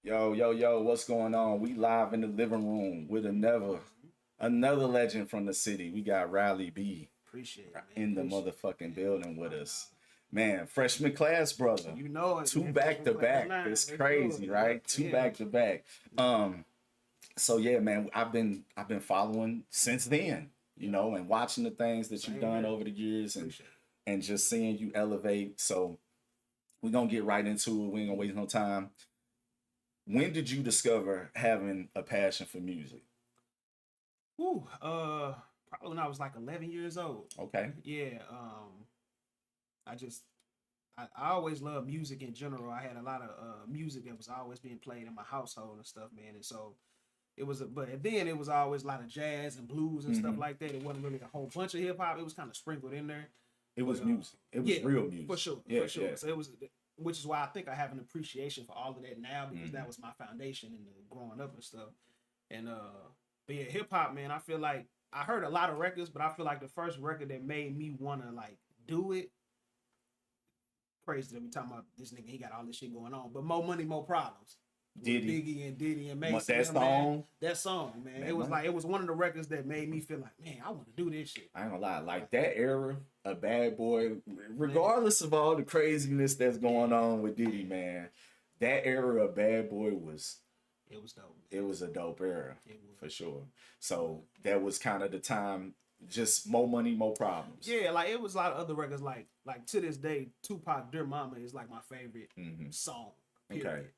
Yo, what's going on? We live in the living room with another legend from the city. We got Riley B Appreciate it, man. in the Appreciate motherfucking building with it. us. Man, freshman class, brother. You know it, Two man. back Freshman to class of back. nine. It's Let's do crazy, it. right? Two Yeah. back to back. So yeah, man, I've been following since then, and watching the things that you've Same done here. over the years and Appreciate it. and just seeing you elevate. So we're gonna get right into it. We ain't gonna waste no time. When did you discover having a passion for music? Whew, probably when I was like 11 years old. Okay. Yeah. I just I always loved music in general. I had a lot of music that was always being played in my household and stuff, man. And so but then it was always a lot of jazz and blues and stuff Hmm. like that. It wasn't really a whole bunch of hip hop. It was kind of sprinkled in there. It But was music. It was yeah, real music. for sure, Yeah, for sure. yeah. So it was, which is why I think I have an appreciation for all of that now because Hmm. that was my foundation in the growing up and stuff. And but yeah, hip hop, man. I feel like I heard a lot of records, but I feel like the first record that made me wanna like do it. Crazy that we talking about this nigga. He got all this shit going on, but more money, more problems. With Diddy. Biggie and Diddy and Mason, That them, man. song, That song, man. man, It was man, like it was one of the records that made me feel like, man, I want to do this shit. I ain't gonna lie. Like that era, a bad boy, Man, regardless of all the craziness that's going on with Diddy, man, that era of bad boy was it was dope. it was a dope era It was. for sure. So that was kind of the time. Just more money, more problems. Yeah, like it was a lot of other records. Like to this day, Tupac "Dear Mama" is like my favorite Hmm. song. Okay. Period.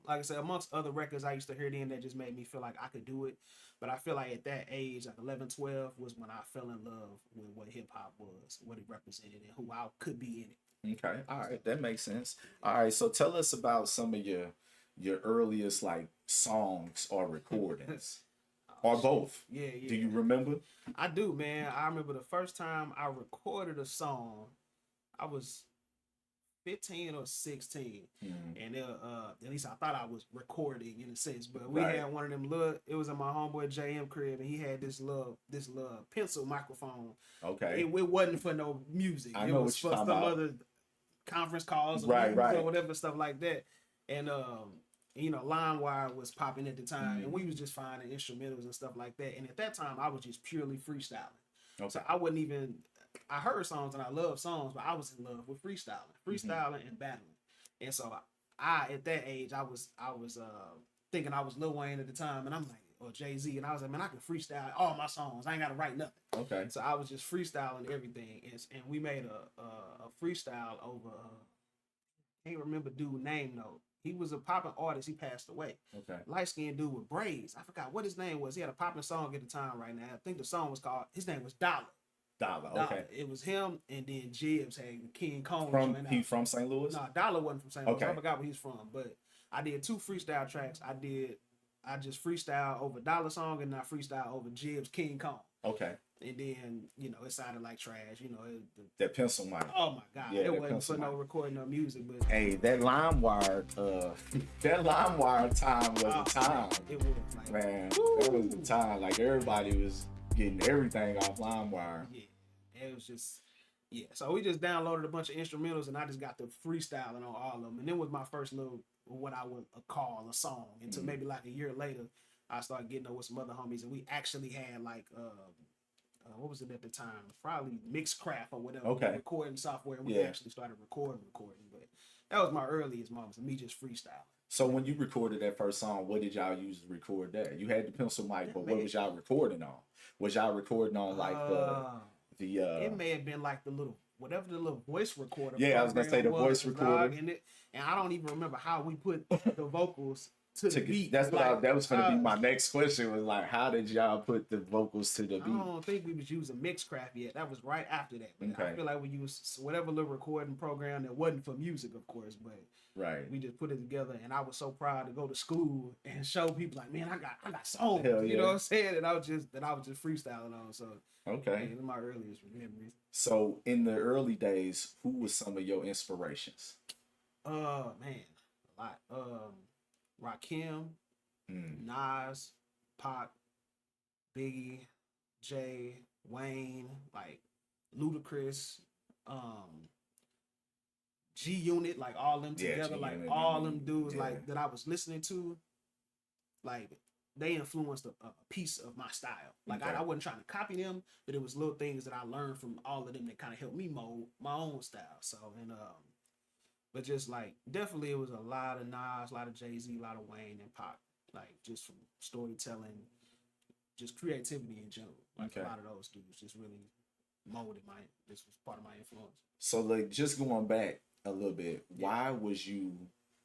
Like I said, amongst other records I used to hear then that just made me feel like I could do it. But I feel like at that age, like 11, 12, was when I fell in love with what hip hop was, what it represented, and who I could be in it. Okay. All right. That makes sense. All right. So tell us about some of your earliest like songs or recordings Oh or shit. both. Yeah, Do yeah. you remember? I do, man. I remember the first time I recorded a song. I was 15 or 16, Mhm. and at least I thought I was recording in a sense, but we Right. had one of them little, it was in my homeboy JM crib, and he had this little pencil microphone. Okay. It wasn't for no music, I it know was what you're for talking some about. other conference calls or Right. meetings or Right. whatever stuff like that. And LimeWire was popping at the time, and Mhm. we was just finding instrumentals and stuff like that. And at that time, I was just purely freestyling. So Okay. I wouldn't even. I heard songs and I love songs, but I was in love with Hmm. freestyling and battling. And so I at that age, I was thinking I was Lil Wayne at the time, and I'm like, or Jay Z, and I was like, man, I can freestyle all my songs. I ain't got to write nothing. Okay. So I was just freestyling everything, and we made a freestyle over. I can't remember dude name though. He was a popping artist. He passed away. Okay. Light skinned dude with braids. I forgot what his name was. He had a popping song at the time right now. I think the song was called. His name was Dollar. Dollar. Dollar. Okay. It was him, and then Jibs had King Kong From joined he out. from St. Louis. No, Dollar wasn't from St. Louis. I Okay. forgot where he's from, but I did two freestyle tracks. I just freestyle over Dollar song, and I freestyle over Jibs King Kong. Okay. And then it sounded like trash. That pencil mic. Oh my god, Yeah. it That wasn't pencil for no mic. recording no music, but Hey, that LimeWire, that LimeWire time was oh, a time, it was like man. That was the woo. time. Like everybody was getting everything off LimeWire. Yeah, it was just yeah. So we just downloaded a bunch of instrumentals, and I just got the freestyling on all of them, and then was my first little what I would call a song. Until Mhm. maybe like a year later, I started getting up with some other homies, and we actually had like what was it at the time? Probably Mixcraft or whatever, Okay. recording software. And we Yeah. actually started recording, but that was my earliest moments of me just freestyling. So when you recorded that first song, what did y'all use to record that? You had the pencil mic, but what Man, was y'all recording on? Was y'all recording on like the uh, the it may have been like the little whatever the little voice recorder yeah, I was gonna say program the voice was, dog, recorder. and I don't even remember how we put the vocals to the To beat. that's what Like that was gonna be my next question was like, how did y'all put the vocals to the I beat? don't think we was using Mixcraft yet. That was right after that. But I Okay, feel like we used whatever little recording program that wasn't for music, of course, but right. we just put it together. And I was so proud to go to school and show people like, man, I got songs. Hell You know yeah. what I'm saying? And I was just freestyling on. So yeah, Okay. it's my earliest memories. So in the early days, who was some of your inspirations? Man, a lot. Rakim, Mm. Nas, Pac, Biggie, Jay, Wayne, like Ludacris, um, G Unit, like all them Yeah, together, like G-Unit, all them dudes yeah. like that I was listening to, like they influenced a piece of my style. Like Okay. I wasn't trying to copy them, but it was little things that I learned from all of them that kind of helped me mold my own style. So and but just like definitely it was a lot of Nas, a lot of Jay-Z, a lot of Wayne and Pac, like just from storytelling, just creativity in general. Like Okay. a lot of those dudes just really molded my. This was part of my influence. So like just going back a little bit, why was you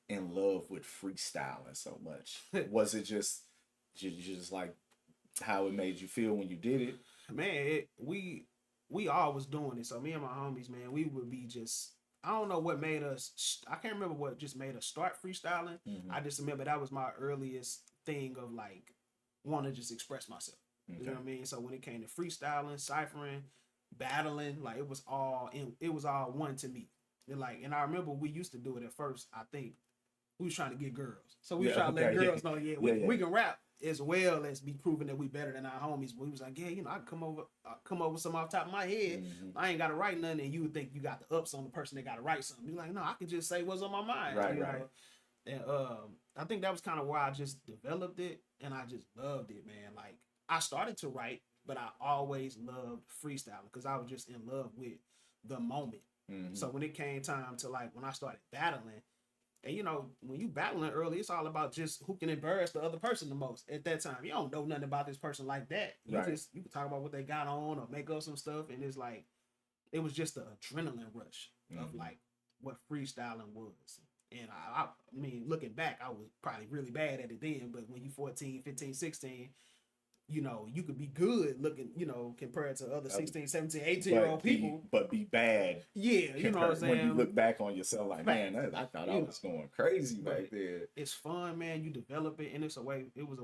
in love with freestyling so much? Was it just like how it made you feel when you did it? Man, we all was doing it. So me and my homies, man, we would be just. I don't know what made us. I can't remember what just made us start freestyling. I just remember that was my earliest thing of like want to just express myself. You know what I mean? So when it came to freestyling, ciphering, battling, like it was all one to me. And I remember we used to do it at first. I think we was trying to get girls, so we was trying to let girls know, we can rap as well as be proving that we better than our homies. But we was like, yeah, I can come over some off the top of my head. I ain't got to write nothing, and you would think you got the ups on the person that got to write something. You're like, no, I can just say what's on my mind. Right, you right. know? And I think that was kind of why I just developed it, and I just loved it, man. Like I started to write, but I always loved freestyling because I was just in love with the moment. So when it came time to like when I started battling, and when you battling early, it's all about just who can embarrass the other person the most. At that time, you don't know nothing about this person like that. You Right. you can talk about what they got on or make up some stuff, and it's like it was just the adrenaline rush of like what freestyling was. And I mean, looking back, I was probably really bad at it then, but when you 14, 15, 16, you could be good looking, compared to other 16, 17, 18-year-old people. But be bad. Yeah, you know what I'm saying? When you look back on yourself like, man, I thought I was going crazy back there. It's fun, man. You develop it, and it was a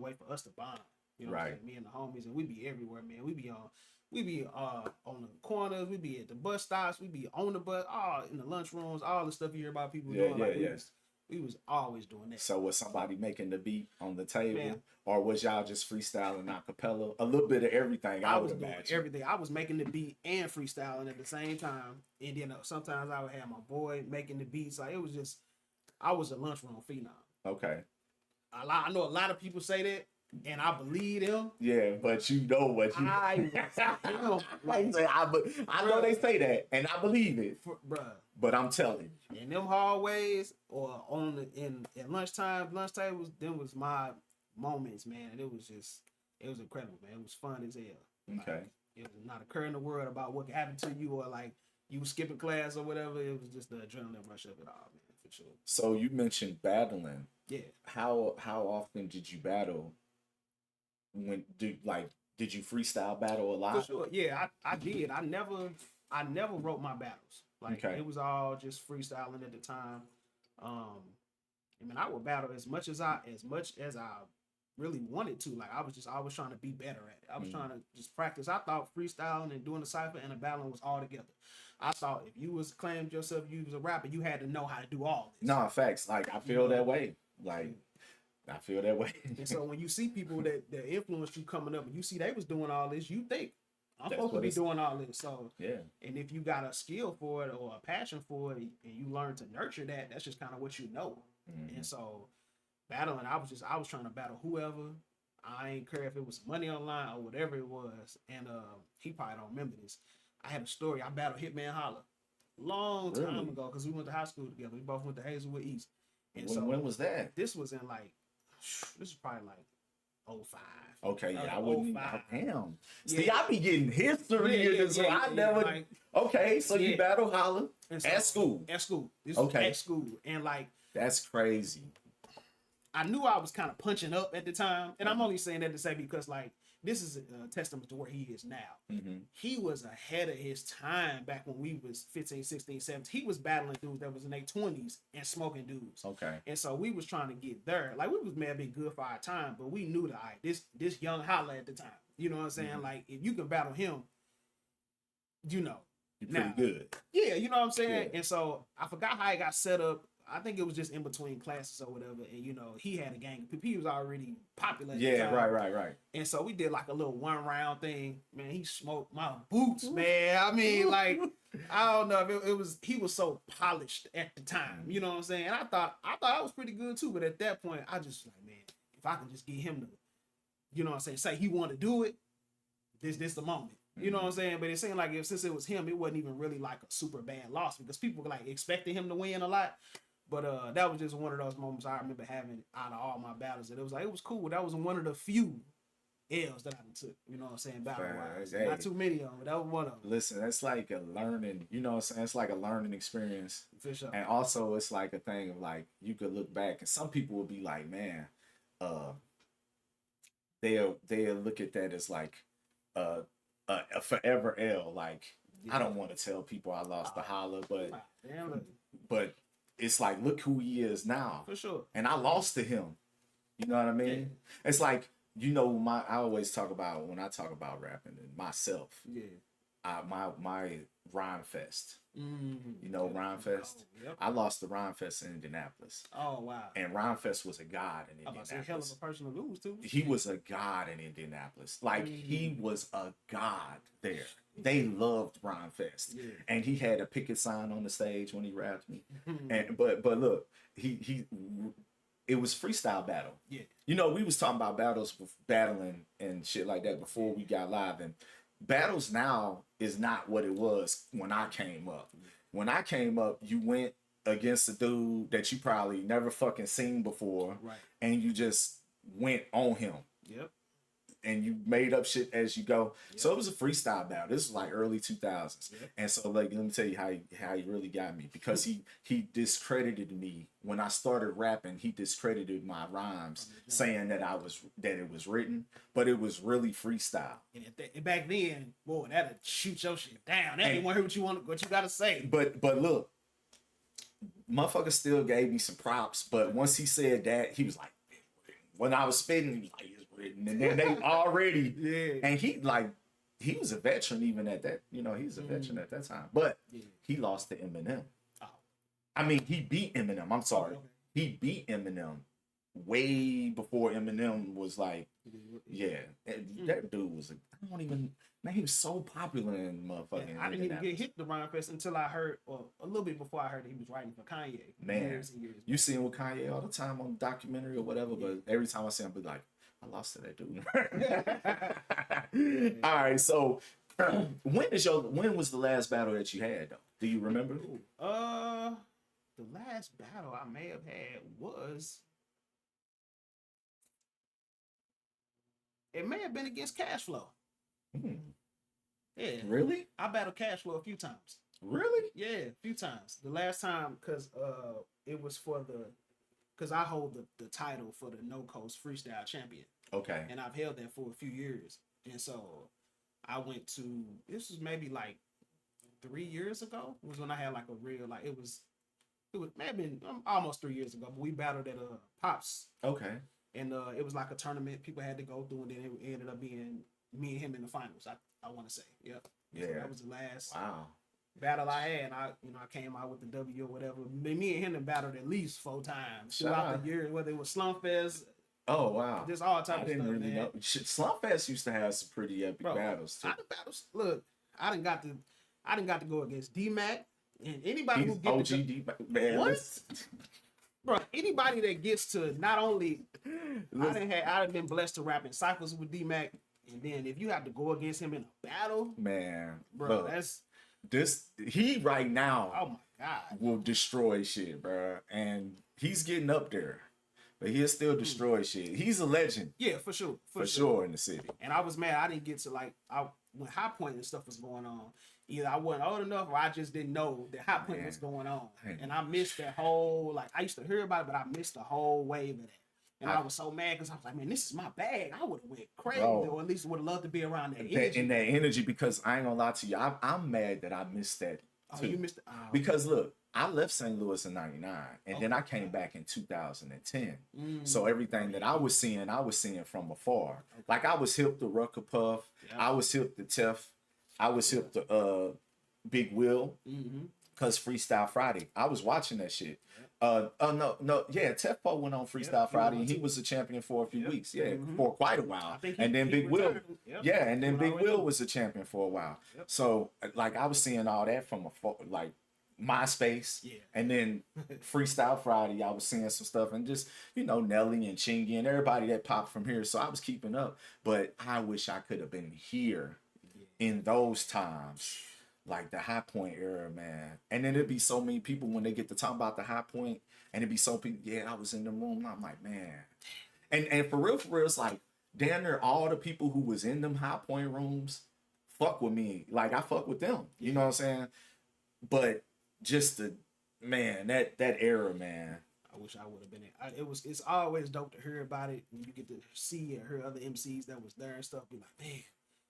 way for us to bond. You know what I'm saying? Me and the homies, and we be everywhere, man. We be on the corners, we be at the bus stops, we be on the bus, all in the lunchrooms, all the stuff you hear about people doing. We was always doing that. So was somebody making the beat on the table, Man. or was y'all just freestyling a cappella? A little bit of everything. I was would doing imagine everything. I was making the beat and freestyling at the same time, and then sometimes I would have my boy making the beats. Like it was just, I was a lunchroom phenom. Okay. I know a lot of people say that, and I believe them. Yeah, but you know what you. I know they say that, and I believe it, bruh. But I'm telling you, in them hallways or at lunchtime, lunch tables, them was my moments, man. And it was incredible, man. It was fun as hell. Okay. Like, it was not occurring the word about what happened to you or like you skipping class or whatever. It was just the adrenaline rush of it all, man, for sure. So you mentioned battling. Yeah. How often did you battle? Did you freestyle battle a lot? For sure. Yeah, I did. I never wrote my battles. Like it was all just freestyling at the time. I mean, I would battle as much as I really wanted to. Like I was trying to be better at it. I was trying to just practice. I thought freestyling and doing the cipher and the battling was all together. I thought if you was claimed yourself you was a rapper, you had to know how to do all this. No, facts. Like I feel that way. Like I feel that way. And so when you see people that influenced you coming up and you see they was doing all this, you think I'm supposed to be doing all this. So yeah. And if you got a skill for it or a passion for it, and you learn to nurture that, that's just kind of what you know. And so battling, I was trying to battle whoever. I ain't care if it was money online or whatever it was. And he probably don't remember this. I had a story. I battled Hitman Holla long time ago because we went to high school together. We both went to Hazelwood East. And when was that? This was in this is probably like 05. Okay, yeah, I wouldn't. Damn. Yeah. See, I be getting history in this. I never. Like, okay, so you battle Holla at school. At school. This was at school, and like that's crazy. I knew I was kind of punching up at the time, and I'm only saying that to say because like this is a testament to where he is now. He was ahead of his time back when we was 15, 16, 17. He was battling dudes that was in their 20s and smoking dudes. Okay. And so we was trying to get there. Like we was maybe good for our time, but we knew that this young Holla at the time. You know what I'm saying? Like if you can battle him, you're pretty good. Yeah, you know what I'm saying? Yeah. And so I forgot how it got set up. I think it was just in between classes or whatever, and you know he had a gang of people. He was already popular. At the Yeah, time. right. And so we did like a little 1 round thing. Man, he smoked my boots, man. I mean, like, I don't know if it was he was so polished at the time. You know what I'm saying? And I thought I was pretty good too, but at that point, I just like, man, if I can just get him to, you know what I'm saying, say he want to do it, this the moment. You know what I'm saying? But it seemed like since it was him, it wasn't even really like a super bad loss because people were like expecting him to win a lot. But that was just one of those moments I remember having out of all my battles. That it was like it was cool. That was one of the few L's that I took. You know what I'm saying? Battle wise, Hey. not too many of them. But that was one of them. Listen, it's like a learning. You know what I'm saying? It's like a learning experience. For sure. And also, it's like a thing of like you could look back, and some people will be like, man, they'll look at that as like a forever L. Like I don't want to tell people I lost the holler, but it's like look who he is now. For sure. And I lost to him. You know what I mean? Yeah. It's like you know I always talk about when I talk about rapping and myself. Yeah. My Rhyme Fest. Mm-hmm. You know Rhyme Fest? Oh, yep. I lost the Rhyme Fest in Indianapolis. Oh, wow. And Rhyme Fest was a god in Indianapolis. I'm hell of a person to lose, too. He was a god in Indianapolis. Like, he was a god there. They loved Rhyme Fest. Yeah. And he had a picket sign on the stage when he rapped me. And but look, it was freestyle battle. Yeah. You know, we was talking about battling and shit like that before we got live. And battles now is not what it was when I came up. When I came up, you went against a dude that you probably never fucking seen before, right? And you just went on him. Yep. And you made up shit as you go. Yep. So it was a freestyle battle. This was like early 2000s. Yep. And so like let me tell you how he really got me, because he discredited me when I started rapping. He discredited my rhymes, saying that it was written, but it was really freestyle. And back then, boy, that'd shoot your shit down. That ain't want to hear what you gotta say. But look, motherfucker still gave me some props. But once he said that, he was like, when I was spitting, he was like, written, and then they already and he was a veteran even at that, you know, he was a veteran at that time, but he lost to Eminem. I mean, he beat Eminem. I'm sorry, he beat Eminem way before Eminem was like, that dude was he was so popular in motherfucking. I didn't even get hit the Rhyme Fest until I heard, or a little bit before I heard that he was writing for Kanye. Man, years and years. You see him with Kanye all the time on documentary or whatever, but every time I see him, I be like, I lost to that dude. All right, so when was the last battle that you had though? Do you remember? The last battle I may have had was, it may have been against Cashflow. Yeah. Really? I battled Cashflow a few times. Really? Yeah, a few times. The last time, because it was because I hold the title for the No Coast Freestyle Champion. Okay. And I've held that for a few years. And so I went to, this was maybe like 3 years ago, was when I had like a real, like it was may have been almost 3 years ago, but we battled at Pops. Okay. And it was like a tournament people had to go through, and then it ended up being me and him in the finals. I want to say, yep. Yeah. So that was the last battle I had. And I came out with the W or whatever. Me and him have battled at least 4 times throughout the year, whether it was Slump Fest. Oh wow! Just all types of stuff. I didn't really know. Slump Fest used to have some pretty epic battles too. Look, I didn't got to go against D-Mac and anybody who gets OG D-Mac. Man, what? Bro, anybody that gets to not only I've been blessed to rap in cycles with D-Mac, and then if you have to go against him in a battle, man, bro, look, he right now. Oh my god, will destroy shit, bro, and he's getting up there. But he'll still destroy shit. He's a legend. Yeah, for sure. For sure in the city. And I was mad I didn't get to when High Point and stuff was going on. Either I wasn't old enough or I just didn't know that High Point was going on. And I missed that whole, I used to hear about it, but I missed the whole wave of that. And I was so mad because I was like, man, this is my bag. I would have went crazy, or at least would have loved to be around that energy. And that energy, because I ain't gonna lie to you, I'm mad that I missed that. Oh, you missed it? Oh. Because look, I left St. Louis in 99, and then I came back in 2010. So everything that I was seeing from afar. Okay. Like I was hip to Rucker Puff, I was hip to Tef, I was hip to Big Will, because Freestyle Friday. I was watching that shit. No, yeah, Tefpo went on Freestyle Friday, and he was the champion for a few weeks, for quite a while. I think And then Big Will, Yep. yeah, and then Went all Big the way Will through. was the champion for a while. Yep. So, like, I was seeing all that from like MySpace, Yeah. and then Freestyle Friday, I was seeing some stuff, and just Nelly and Chingy and everybody that popped from here. So I was keeping up, but I wish I could have been here in those times. Like the High Point era, man. And then it'd be so many people when they get to talk about the High Point, and it'd be so people, yeah, I was in the room. I'm like, man. And for real, it's like damn near all the people who was in them High Point rooms fuck with me. Like I fuck with them. You know what I'm saying? But just that era, man. I wish I would have been it. It's always dope to hear about it when you get to see and hear other MCs that was there and stuff. Be like, man,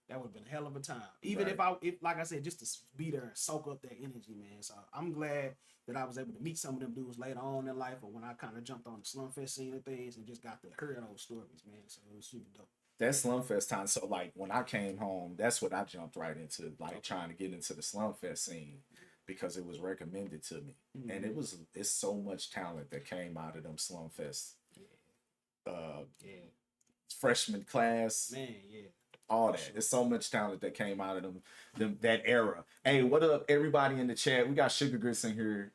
that would have been a hell of a time. Even Right. if like I said, just to be there and soak up that energy, man. So I'm glad that I was able to meet some of them dudes later on in life, or when I kind of jumped on the Slumfest scene and things, and just got to hear those stories, man. So it was super dope. That Slumfest time. So like when I came home, that's what I jumped right into, like trying to get into the Slumfest scene because it was recommended to me. And it's so much talent that came out of them Slumfest. Yeah, Freshman class, man, yeah. all that. There's so much talent that came out of them that era. Hey, what up, everybody in the chat? We got Sugar Grits in here.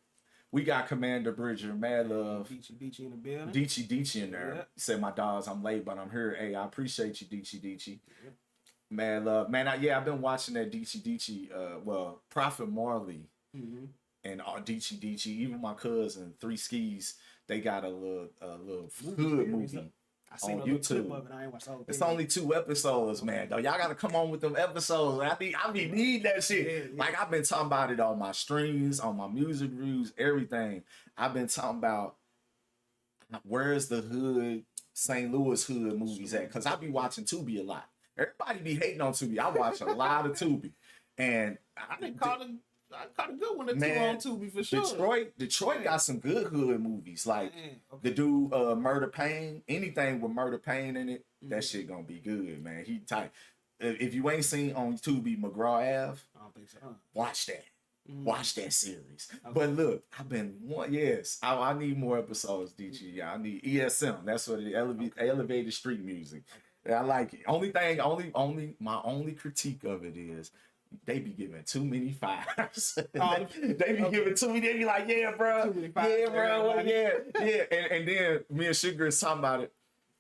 We got Commander Bridger, Mad Love, Deechie in the building. Deechie in there. Yep. He said, my dogs, I'm late, but I'm here. Hey, I appreciate you, Deechie. Mad Love. Man, I've been watching that Deechie. Prophet Marley and Deechie. Even my cousin, Three Skis, they got a little hood movie. I seen on a little clip YouTube. of it. I ain't watched the whole thing. It's only 2 episodes, man. Though y'all gotta come on with them episodes. I be needing that shit. Yeah. Like I've been talking about it on my streams, on my music reviews, everything. I've been talking about where's the hood, St. Louis hood movies at? Because I be watching Tubi a lot. Everybody be hating on Tubi. I watch a lot of Tubi, and I caught a good one or two Man, on Tubi for sure. Detroit got some good hood movies. Like Man, the dude Murder Pain, anything with Murder Pain in it, that shit gonna be good, man. He tight. If you ain't seen on Tubi McGraw Ave, I don't think so. watch that. Watch that series. Okay. But look, I need more episodes, DG. I need ESM. That's what it elevated street music. I like it. My only critique of it is they be giving too many fives. They be giving too many. They be like, yeah, bro. Too many fives Yeah, to bro. everybody. Yeah. And then me and Sugar is talking about it.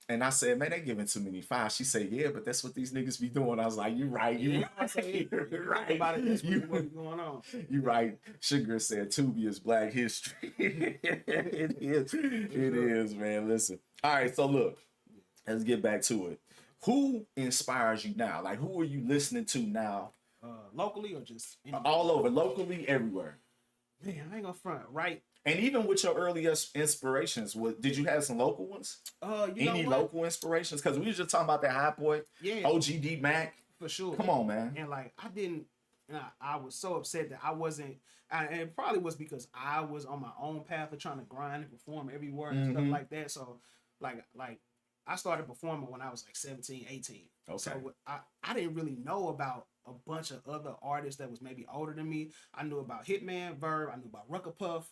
And I said, man, they giving too many fives. She said, yeah, but that's what these niggas be doing. I was like, you right. You I say, right. you right about it. That's what's going on. You right. Sugar said Tubi is Black history. It is. It is, man. Listen. All right, so look. Let's get back to it. Who inspires you now? Like, who are you listening to now? Locally or just All over, locally, everywhere. Man, I ain't gonna front, right? And even with your earliest inspirations, did you have some local ones? Any local inspirations? Because we was just talking about that High Boy, Yeah, OGD Mac. for sure. Come on, man. And like I was so upset that I wasn't, and it probably was because I was on my own path of trying to grind and perform everywhere and stuff like that. So like I started performing when I was like 17, 18. Okay. So I didn't really know about a bunch of other artists that was maybe older than me. I knew about Hitman, Verb, I knew about Rucker Puff.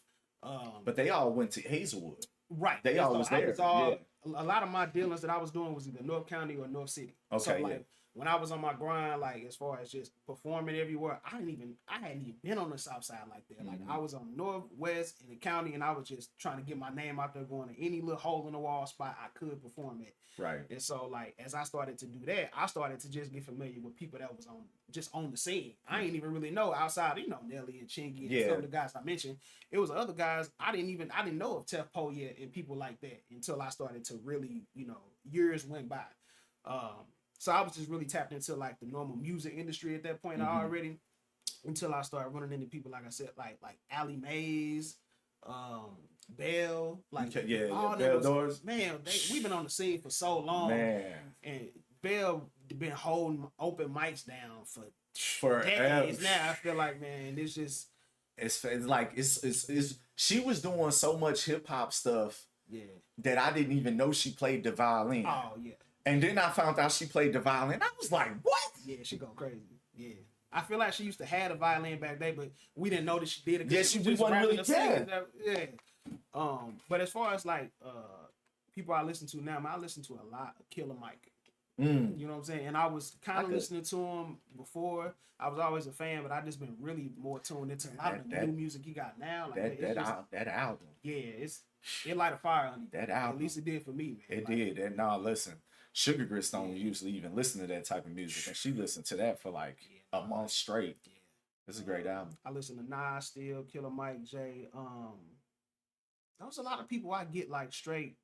But they all went to Hazelwood. Right. They all was there. A lot of my dealings that I was doing was either North County or North City. Okay, So yeah. like when I was on my grind, like as far as just performing everywhere, I hadn't even been on the South Side like that. Like I was on Northwest in the county, and I was just trying to get my name out there, going to any little hole in the wall spot I could perform at. Right. And so like as I started to do that, I started to just get familiar with people that was on the scene. I ain't even really know outside, Nelly and Chingy and some of the guys I mentioned. It was other guys I didn't know of Tef Poe yet and people like that until I started to really, years went by. So I was just really tapped into like the normal music industry at that point already, until I started running into people like I said, like Allie Mays, Bell, like all Bell those, Doors. man, we've been on the scene for so long, Man. and Bell been holding open mics down for Forever. decades now. I feel like, man, it's just It's like it's she was doing so much hip hop stuff that I didn't even know she played the violin. Oh yeah. And then I found out she played the violin. I was like, what? Yeah, she go crazy. Yeah. I feel like she used to have a violin back then, but we didn't know that she did it. Yeah, we wasn't really Yeah. But as far as like people I listen to now, man, I listen to a lot of Killer Mike. Mm. You know what I'm saying? And I was kind of could- listening to him before. I was always a fan, but I just been really more tuned into a lot of the new music he got now. Like that album. yeah, it light a fire on you. That album. At least it did for me, man. It did. And now listen, Sugar Grits don't usually even listen to that type of music, and she listened to that for like a month straight. Yeah. It's a great album. I listen to Nas still, Killer Mike, Jay. There's a lot of people I get like straight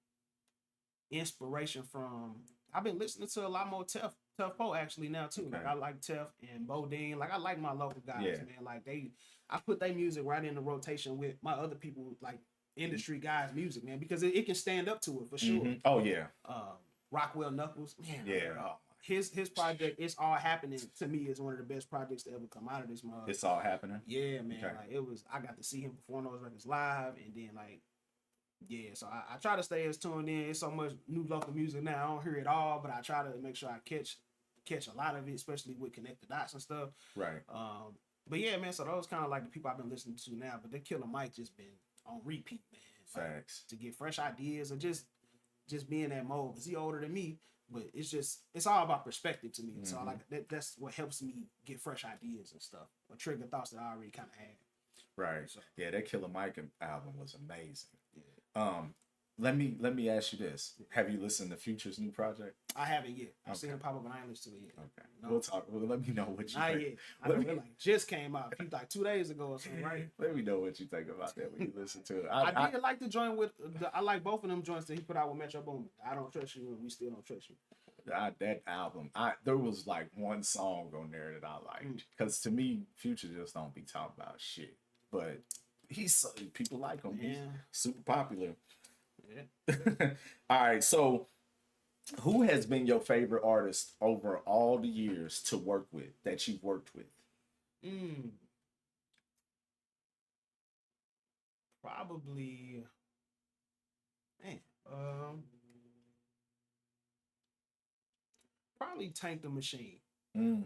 inspiration from. I've been listening to a lot more Tough Poe actually now too. Okay. Like I like Tough and Bodine. Like I like my local guys, Yeah. man. Like I put their music right in the rotation with my other people, like industry guys' music, man, because it can stand up to it for sure. Mhm. Oh yeah. Rockwell Knuckles, man. Yeah. Oh, His project, It's All Happening, to me is one of the best projects to ever come out of this month. it's all happening. Yeah, man. Okay. Like I got to see him perform those records live, and then like, yeah. So I try to stay as tuned in. It's so much new local music now. I don't hear it all, but I try to make sure I catch a lot of it, especially with Connect the Dots and stuff. Right. But yeah, man. So those kind of like the people I've been listening to now. But the Killer Mike just been on repeat, man. Facts. To get fresh ideas or just be in that mode. Cause he older than me. But it's all about perspective to me. Mm-hmm. So like that's what helps me get fresh ideas and stuff, or trigger thoughts that I already kind of had. Right. So, Yeah, that Killer Mike album was amazing. yeah. Let me ask you this: have you listened to Future's new project? I haven't yet. I've Okay. seen it pop up, but I ain't listened to it yet. Okay, No. we'll talk. Well, let me know what you Not think. yet. I know it like just came out. Like 2 days ago or something, right? Let me know what you think about that when you listen to it. I did like the joint with. I like both of them joints that he put out with Metro Boomin. I Don't Trust You, and We Still Don't Trust You. That album, there was like one song on there that I liked because to me, Future just don't be talking about shit, but people like him. He's Yeah. super popular. Yeah. All right, so who has been your favorite artist over all the years to work with that you've worked with? Probably. Man. Probably Tank the Machine. Mm.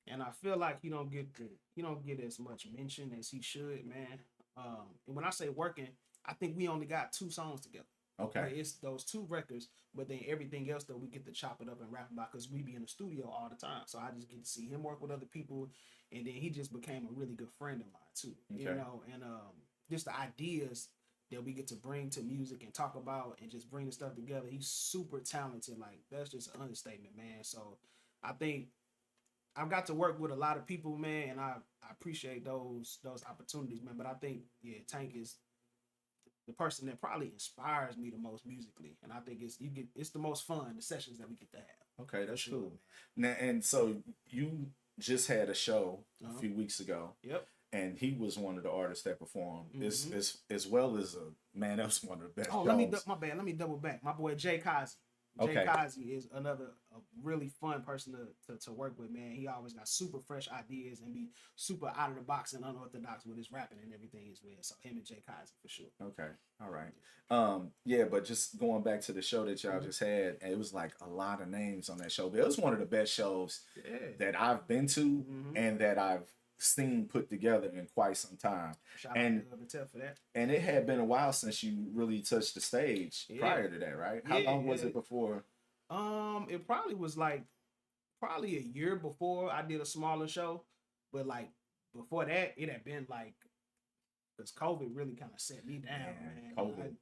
And I feel like he don't get as much mention as he should, man. And when I say working, I think we only got 2 songs together. Okay. Like, it's those 2 records, but then everything else that we get to chop it up and rap about because we be in the studio all the time. So I just get to see him work with other people, and then he just became a really good friend of mine too. Okay. You know, and just the ideas that we get to bring to music and talk about and just bring the stuff together. He's super talented. Like that's just an understatement, man. So I think I've got to work with a lot of people, man, and I appreciate those opportunities, man. But I think Tank is the person that probably inspires me the most musically, and I think it's the most fun, the sessions that we get to have. Okay, that's sure, cool. Now, and so you just had a show Uh-huh. a few weeks ago. Yep. And he was one of the artists that performed. Mhm. As well as man, that was one of the best. Oh, let me double back. My boy Jay Kazi. Jay Kazi is a really fun person to work with, man. He always got super fresh ideas and be super out of the box and unorthodox with his rapping and everything as well. So him and Jay Kazi for sure. Okay, all right. Yeah, but just going back to the show that y'all just had, it was like a lot of names on that show. But it was one of the best shows that I've been to and that I've seen put together in quite some time. Shout out to Love and Tell for that. And it had been a while since you really touched the stage prior to that, right? How long was it before? It probably was like a year before I did a smaller show, but like before that, it had been like because COVID really kind of set me down, man. COVID.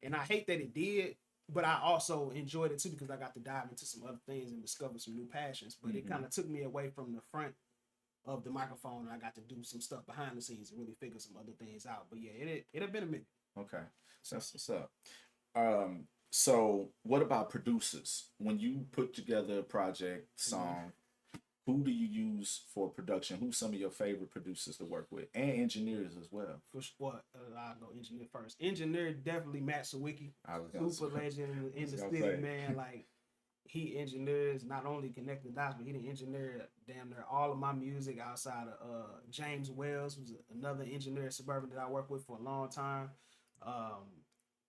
And I hate that it did, but I also enjoyed it too because I got to dive into some other things and discover some new passions. But it kind of took me away from the front of the microphone, and I got to do some stuff behind the scenes and really figure some other things out. But yeah, it had been a minute. Okay, so that's what's up. So what about producers? When you put together a project song, who do you use for production? Who's some of your favorite producers to work with, and engineers as well? For what? I'll go engineer first. Engineer definitely Matt Sawicki, super legend in the city, man. Like he engineers not only Connect the Dots, but he done engineered damn near all of my music outside of James Wells, who's another engineer at Suburban that I worked with for a long time.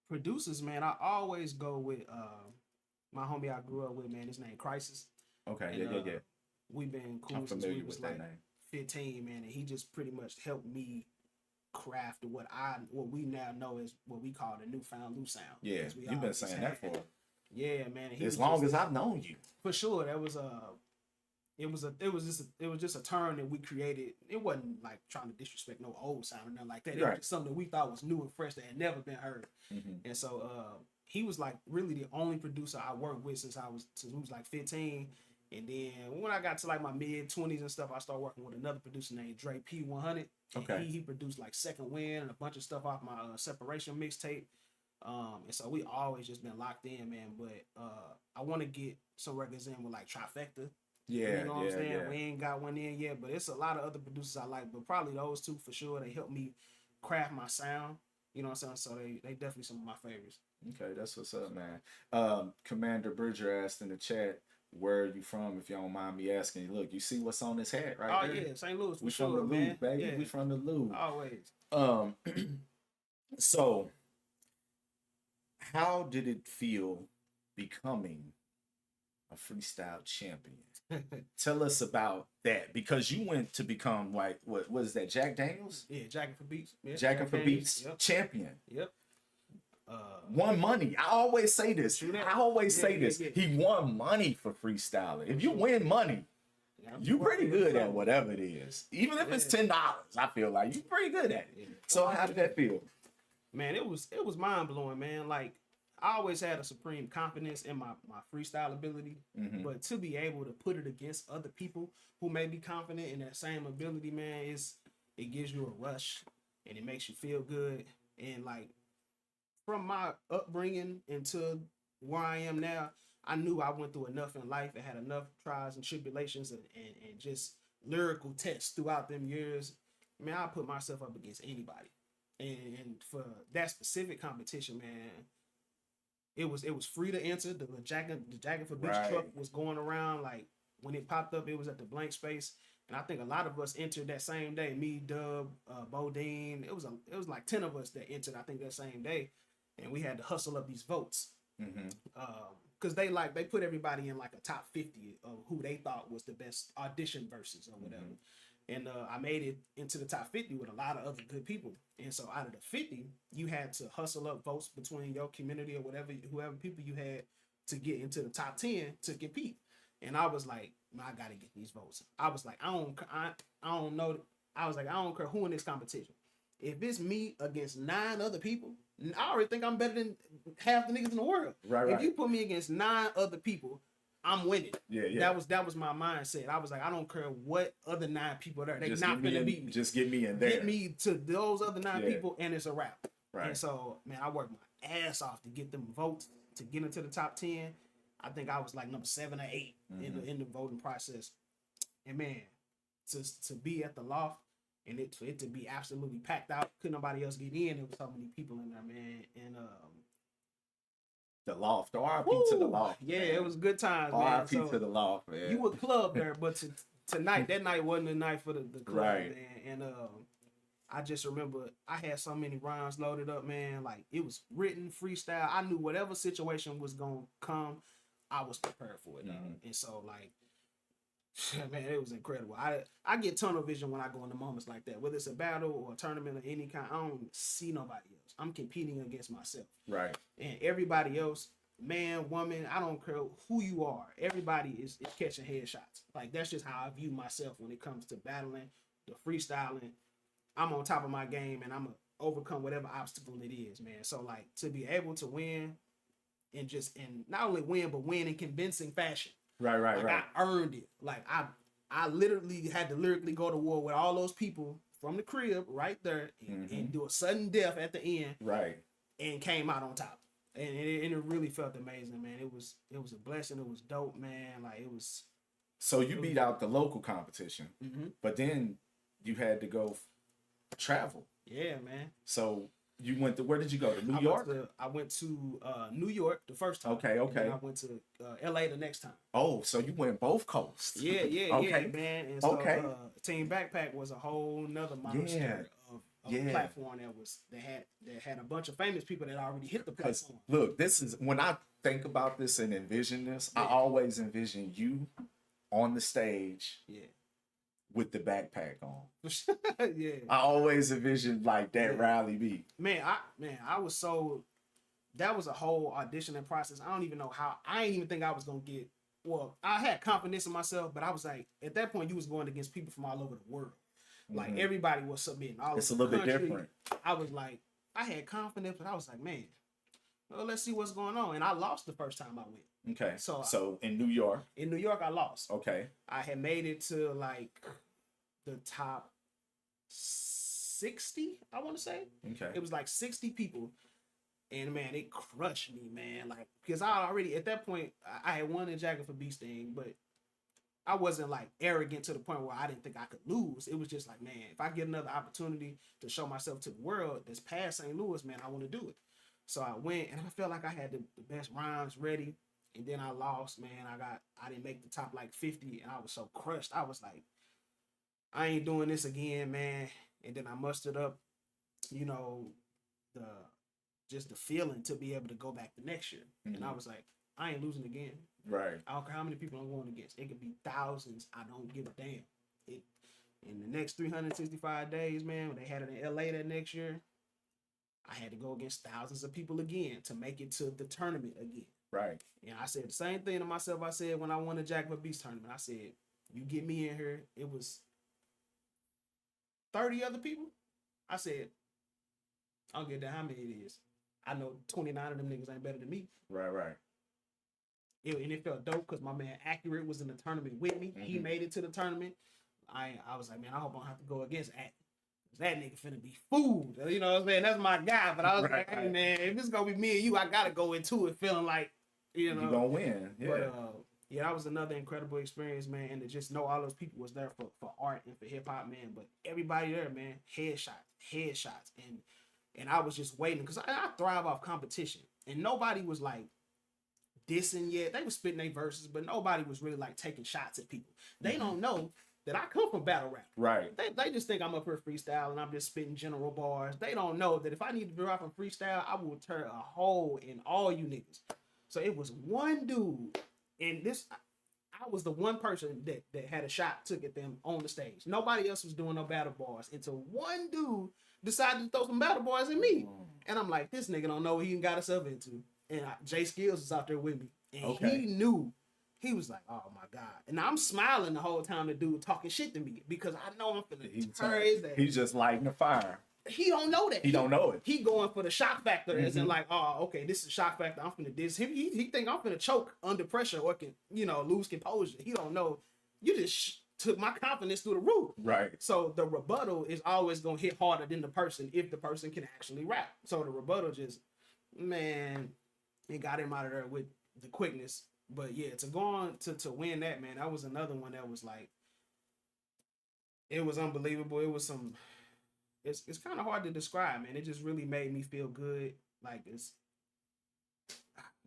Producers, man, I always go with my homie I grew up with, man. His name Crisis. Okay, And, yeah. We've been cool I'm since familiar we was with that like name. 15, man, and he just pretty much helped me craft what we now know as what we call the newfound Lou sound. Yeah, Because we you've been always saying had that for Yeah, man. and he as was long just- as I've known you. for sure that was it was just a term that we created. It wasn't like trying to disrespect no old sound or nothing like that. It Right. was just something that we thought was new and fresh that had never been heard. Mhm. And so he was like really the only producer I worked with since we was like 15. And then when I got to like my mid 20s and stuff, I started working with another producer named Dre P100. And Okay. he produced like Second Wind and a bunch of stuff off my Separation mixtape. And so we always just been locked in, man. But I want to get some records in with like Trifecta. Yeah, You know what I'm saying? yeah. We ain't got one in yet, but it's a lot of other producers I like, but probably those two for sure. They helped me craft my sound. You know what I'm saying? So they definitely some of my favorites. Okay, that's what's up, man. Commander Bridger asked in the chat, where are you from, if you don't mind me asking. Look, you see what's on his hat right Oh there? yeah, St. Louis for We sure, from the man. Loop, baby. Yeah, We from the Loop. always. So how did it feel becoming a freestyle champion? Tell us about that, because you went to become like what was that, Jack Daniels? Yeah, Jacking for Beats. Yeah, Jacking for Daniels. Beats Yep. champion. Yep. Won money. I always say this. True that. I always Yeah, say yeah, this. yeah. He won money for freestyling. If you win money, Yeah, you pretty good at something. whatever it is. Even if it's $10, I feel like you pretty good at it. Yeah. So how did that feel? Man, it was mind blowing, man. Like I always had a supreme confidence in my freestyle ability, Mhm. but to be able to put it against other people who may be confident in that same ability, man, it gives you a rush and it makes you feel good. And like from my upbringing into where I am now, I knew I went through enough in life and had enough trials and tribulations and just lyrical tests throughout them years. Man, I put myself up against anybody. And for that specific competition, man, it was free to enter. The Jacket for Beach Right. truck was going around. Like when it popped up, it was at the blank space. And I think a lot of us entered that same day. Me, Dub, Bodine. It was like 10 of us that entered, I think, that same day. And we had to hustle up these votes. Mhm. Because they put everybody in like a top 50 of who they thought was the best audition verses or whatever. And I made it into the top 50 with a lot of other good people. And so out of the 50, you had to hustle up votes between your community or whoever people you had to get into the top 10 to compete. And I was like, man, I gotta get these votes. I was like, I don't know. I was like, I don't care who in this competition. If it's me against 9 other people, I already think I'm better than half the niggas in the world. Right, If right. you put me against 9 other people, I'm winning. Yeah, yeah. That was my mindset. I was like, I don't care what other 9 people there. They're Just not get me gonna in- beat me. Just get me in there. Get me to those other 9 Yeah. people, and it's a wrap. Right. And so, man, I worked my ass off to get them votes to get into the top 10. I think I was like number 7 or 8 in the voting process. And man, to be at the loft and for it to be absolutely packed out, couldn't nobody else get in. There was so many people in there, man. And The Loft. RIP to the woo, Loft. yeah, man. it was good times, man. RIP So to the Loft, man. you would club there, but tonight, that night wasn't the night for the club, Right. man. And I just remember I had so many rhymes loaded up, man. Like it was written freestyle. I knew whatever situation was gonna come, I was prepared for it. And so like, man, it was incredible. I get tunnel vision when I go into moments like that, whether it's a battle or a tournament of any kind. I don't see nobody else. I'm competing against myself. Right. And everybody else, man, woman, I don't care who you are. Everybody is catching headshots. Like that's just how I view myself when it comes to battling, the freestyling. I'm on top of my game and I'm gonna overcome whatever obstacle it is, man. So like to be able to win and not only win, but win in convincing fashion. Right, right, Like right. I earned it. Like I literally had to lyrically go to war with all those people from the crib right there and do a sudden death at the end Right. and came out on top. And it really felt amazing, man. It was a blessing. It was dope, man. Like it was. So you beat out the local competition, but then you had to go travel. Yeah, man. So you went to, where did you go? To New York? I went to New York the first time. Okay, okay. And then I went to LA the next time. Oh, so you went both coasts. Yeah, Okay. man. And so Okay. Team Backpack was a whole nother monster of a platform that had a bunch of famous people that already hit the Because platform. look, this is when I think about this and envision this, I always envision you on the stage Yeah. with the backpack on. Yeah. I always envisioned like that rally beat. I was so, that was a whole auditioning process. I don't even know how. I didn't even think I was gonna get. Well, I had confidence in myself, but I was like, at that point, you was going against people from all over the world. Like everybody was submitting. It's a little bit different. I was like, I had confidence, but I was like, man, well, let's see what's going on. And I lost the first time I went. Okay. So in New York. In New York, I lost. Okay. I had made it to like the top 60, I want to say. Okay. It was like 60 people. And man, it crushed me, man. Like, because I already, at that point, I had won the jacket for Bee Sting, but I wasn't like arrogant to the point where I didn't think I could lose. It was just like, man, if I get another opportunity to show myself to the world that's past St. Louis, man, I want to do it. So I went, and I felt like I had the best rhymes ready. And then I lost, man. I didn't make the top like 50, and I was so crushed. I was like, I ain't doing this again, man. And then I mustered up, you know, just the feeling to be able to go back the next year. And I was like, I ain't losing again. Right. I don't care how many people I'm going against. It could be thousands. I don't give a damn. In the next 365 days, man, when they had it in LA that next year, I had to go against thousands of people again to make it to the tournament again. Right. And I said the same thing to myself. I said when I won the Jack of Beast tournament, I said, you get me in here. It was 30 other people. I said, I don't give a damn how many it is. I know 29 of them niggas ain't better than me. Right. And it felt dope because my man Accurate was in the tournament with me. He made it to the tournament. I was like, man, I hope I don't have to go against Accurate. That nigga finna be fooled. You know what I'm saying? That's my guy. But I was like, hey, man, if it's gonna be me and you, I gotta go into it feeling like, you know. You gonna win. Yeah. But yeah, that was another incredible experience, man. And to just know all those people was there for art and for hip hop, man. But everybody there, man, headshots. And I was just waiting because I thrive off competition. And nobody was like dissing yet. They were spitting their verses, but nobody was really like taking shots at people. They don't know that I come from battle rap. Right. They just think I'm up here freestyle and I'm just spitting general bars. They don't know that if I need to drop from freestyle, I will tear a hole in all you niggas. So it was one dude, and I was the one person that had a shot took at them on the stage. Nobody else was doing no battle bars until one dude decided to throw some battle bars at me. And I'm like, this nigga don't know what he got himself into. And Jay Skills was out there with me. And he knew. He was like, oh my God. And I'm smiling the whole time the dude talking shit to me because I know I'm finna turn his ass. He's just lighting the fire. He don't know that. He don't know it. He going for the shock factor as in like, oh, okay, this is shock factor. I'm finna diss him. He think I'm finna choke under pressure or can, lose composure. He don't know. You just took my confidence through the roof. Right. So the rebuttal is always gonna hit harder than the person if the person can actually rap. So the rebuttal just, man, it got him out of there with the quickness. But yeah, to go on to win that, man, that was another one that was like, it was unbelievable. It was it's kind of hard to describe, man. It just really made me feel good. Like it's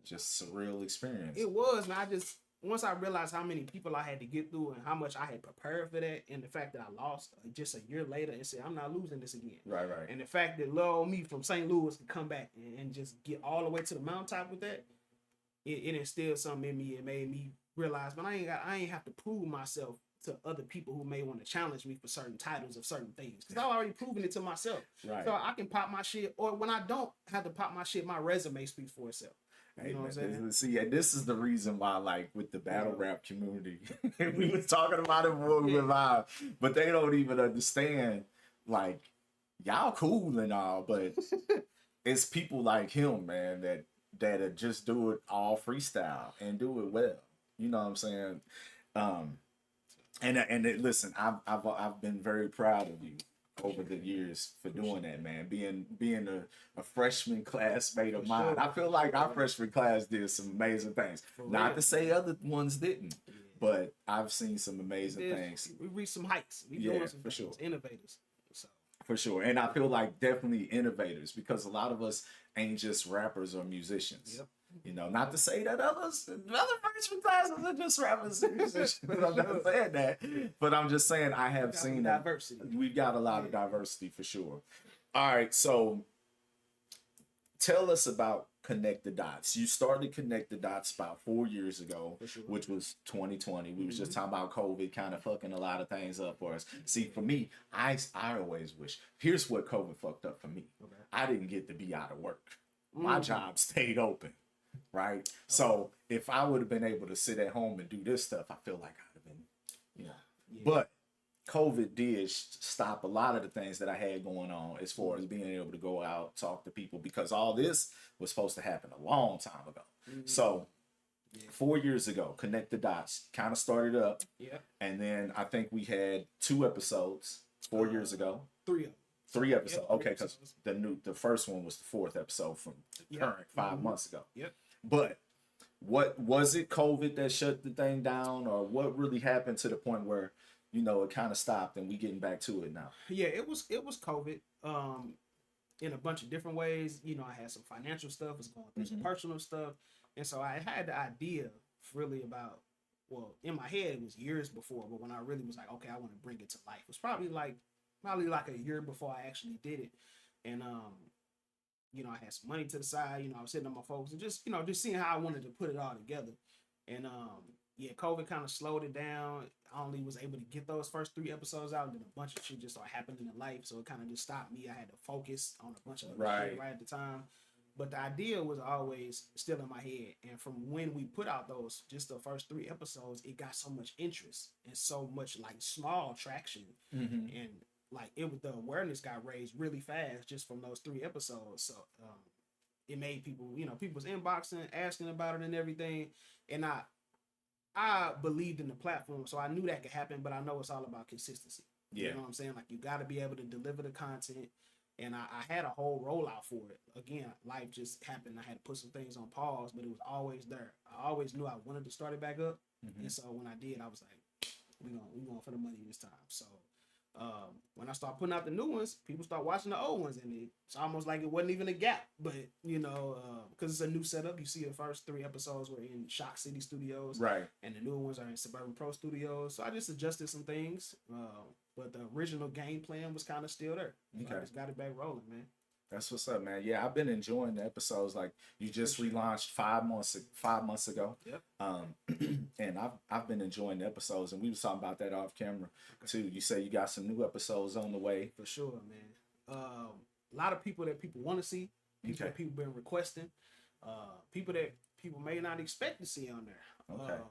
just surreal experience. It was, man. Once I realized how many people I had to get through and how much I had prepared for that, and the fact that I lost just a year later and said, I'm not losing this again. Right. And the fact that little old me from St. Louis could come back and just get all the way to the mountaintop with that, it instilled something in me. It made me realize, man, I ain't have to prove myself to other people who may want to challenge me for certain titles of certain things. Because I've already proven it to myself. Right. So I can pop my shit, or when I don't have to pop my shit, my resume speaks for itself. You know what I'm saying? See, and this is the reason why, like, with the battle rap community, we was talking about it before we went live, but they don't even understand, like, y'all cool and all, but it's people like him, man, that just do it all freestyle and do it well. You know what I'm saying? Listen, I've been very proud of you over the years for doing that, man. Being a freshman classmate of mine. I feel like our freshman class did some amazing things. Not to say other ones didn't, but I've seen some amazing things. We reached some heights. We doing some things. Innovators. So. For sure. And I feel like definitely innovators, because a lot of us ain't just rappers or musicians. Yep. You know, not to say that other freshman classes are just rappers and musicians. I'm not saying that. But I'm just saying I have seen diversity. We've got a lot of diversity for sure. All right, so tell us about Connect the Dots. You started Connect the Dots about 4 years ago, For sure. which was 2020. We was just Mm-hmm. talking about COVID kind of fucking a lot of things up for us. See, for me, I always wish. Here's what COVID fucked up for me. Okay. I didn't get to be out of work. My Mhm. job stayed open, right? So if I would have been able to sit at home and do this stuff, I feel like I'd have been, you know. Yeah. But COVID did stop a lot of the things that I had going on as far as being able to go out, talk to people, because all this was supposed to happen a long time ago. Mhm. So Yeah. 4 years ago, Connect the Dots kind of started up, Yeah. and then I think we had 2 episodes 4 years ago. 3 of them. 3 episodes. Yep, 3 Okay, because episodes. the first one was the 4th episode from the Yep. current 5 months ago. Yep. But what was it? COVID that shut the thing down, or what really happened to the point where it kind of stopped and we getting back to it now? Yeah, it was COVID. In a bunch of different ways. I had some financial stuff, was going through some personal stuff, and so I had the idea really about. Well, in my head it was years before, but when I really was like, okay, I want to bring it to life, it was probably like a year before I actually did it, and I had some money to the side. I was sitting on my folks and just seeing how I wanted to put it all together, and yeah, COVID kind of slowed it down. I only was able to get those first 3 episodes out, and then a bunch of shit just started happening in life. So it kind of just stopped me. I had to focus on a bunch of other shit right at the time. But the idea was always still in my head. And from when we put out those, just the first 3 episodes, it got so much interest and so much like small traction. And like the awareness got raised really fast just from those 3 episodes. So it made people, people's inboxing, asking about it and everything. And I believed in the platform, so I knew that could happen, but I know it's all about consistency. Yeah. You know what I'm saying? Like, you got to be able to deliver the content, and I had a whole rollout for it. Again, life just happened. I had to put some things on pause, but it was always there. I always knew I wanted to start it back up, and so when I did, I was like, we going for the money this time. So when I start putting out the new ones, people start watching the old ones, and it's almost like it wasn't even a gap. But because it's a new setup, you see the first 3 episodes were in Shock City Studios, right? And the new ones are in Suburban Pro Studios. So I just adjusted some things, but the original game plan was kind of still there. So I just got it back rolling, man. That's what's up, man. Yeah, I've been enjoying the episodes. Like, you just relaunched 5 months ago. Yep. And I've been enjoying the episodes, and we was talking about that off camera too. You say you got some new episodes on the way. For sure, man. A lot of people that people want to see, people that people been requesting, people that people may not expect to see on there. Okay.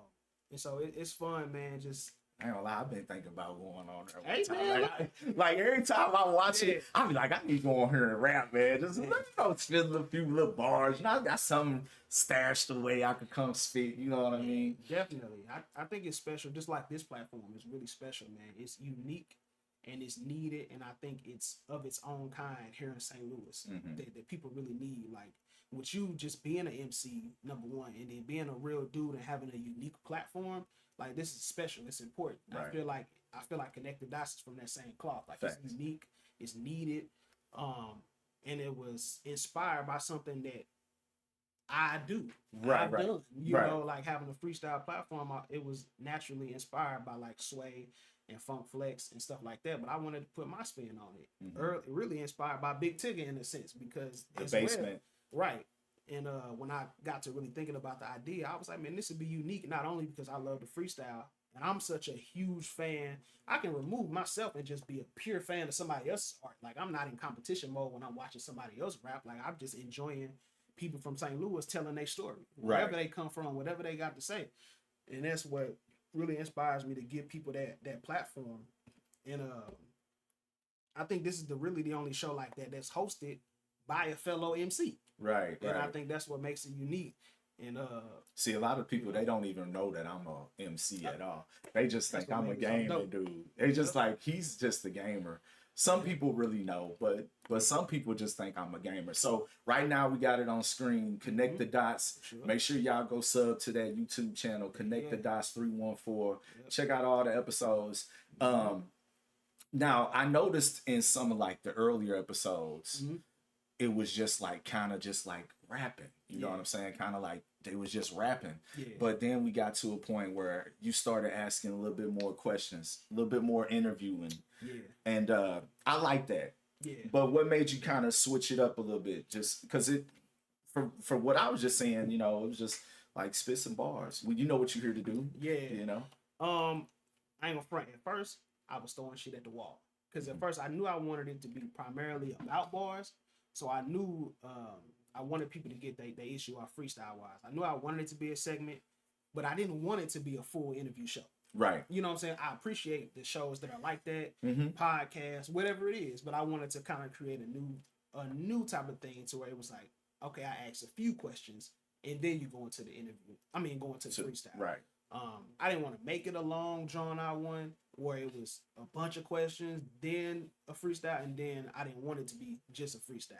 And so it's fun, man. Just I ain't gonna lie, I've been thinking about going on there. Hey, man. Like every time I watch it, I be like, I need to go on here and rap, man. Just spit a few little bars. I got something stashed away I could come spit. You know what I mean? Definitely. I think it's special. Just like this platform, it's really special, man. It's unique and it's needed, and I think it's of its own kind here in St. Louis that people really need. Like, with you just being an MC, number one, and then being a real dude and having a unique platform. Like, this is special. It's important. Right. I feel like Connect the Dots is from that same cloth. Like, Facts. It's unique. It's needed. And it was inspired by something that I do. I've done. You know, like having a freestyle platform. It was naturally inspired by like Sway and Funk Flex and stuff like that. But I wanted to put my spin on it. Really inspired by Big Tigger in a sense, because the basement. Right. And when I got to really thinking about the idea, I was like, man, this would be unique, not only because I love the freestyle, and I'm such a huge fan. I can remove myself and just be a pure fan of somebody else's art. Like, I'm not in competition mode when I'm watching somebody else rap. Like, I'm just enjoying people from St. Louis telling their story, wherever they come from, whatever they got to say. And that's what really inspires me to give people that platform. And I think this is really the only show like that that's hosted by a fellow MC. Right. And I think that's what makes it unique. And see, a lot of people, they don't even know that I'm a MC at all. They just think I'm a gamer dude. They just like, he's just a gamer. Some people really know, but some people just think I'm a gamer. So right now we got it on screen. Connect the Dots. Sure. Make sure y'all go sub to that YouTube channel. Connect the Dots 314. Check out all the episodes. Now I noticed in some of like the earlier episodes, it was just like kind of just like rapping. You know what I'm saying? Kind of like they was just rapping. Yeah. But then we got to a point where you started asking a little bit more questions, a little bit more interviewing. Yeah. And I like that. Yeah. But what made you kind of switch it up a little bit? Just because it, for what I was just saying, you know, it was just like spit some bars. Well, you know what you're here to do. Yeah. You know. Um, I ain't gonna front. At first, I was throwing shit at the wall because at first I knew I wanted it to be primarily about bars. So I knew I wanted people to get they issue off freestyle wise. I knew I wanted it to be a segment, but I didn't want it to be a full interview show. Right. You know what I'm saying? I appreciate the shows that are like that, Mm-hmm. podcasts, whatever it is, but I wanted to kind of create a new type of thing to where it was like, okay, I asked a few questions and then you go into the interview. I mean, go into the freestyle. Right. I didn't want to make it a long, drawn out one where it was a bunch of questions, then a freestyle, and then I didn't want it to be just a freestyle.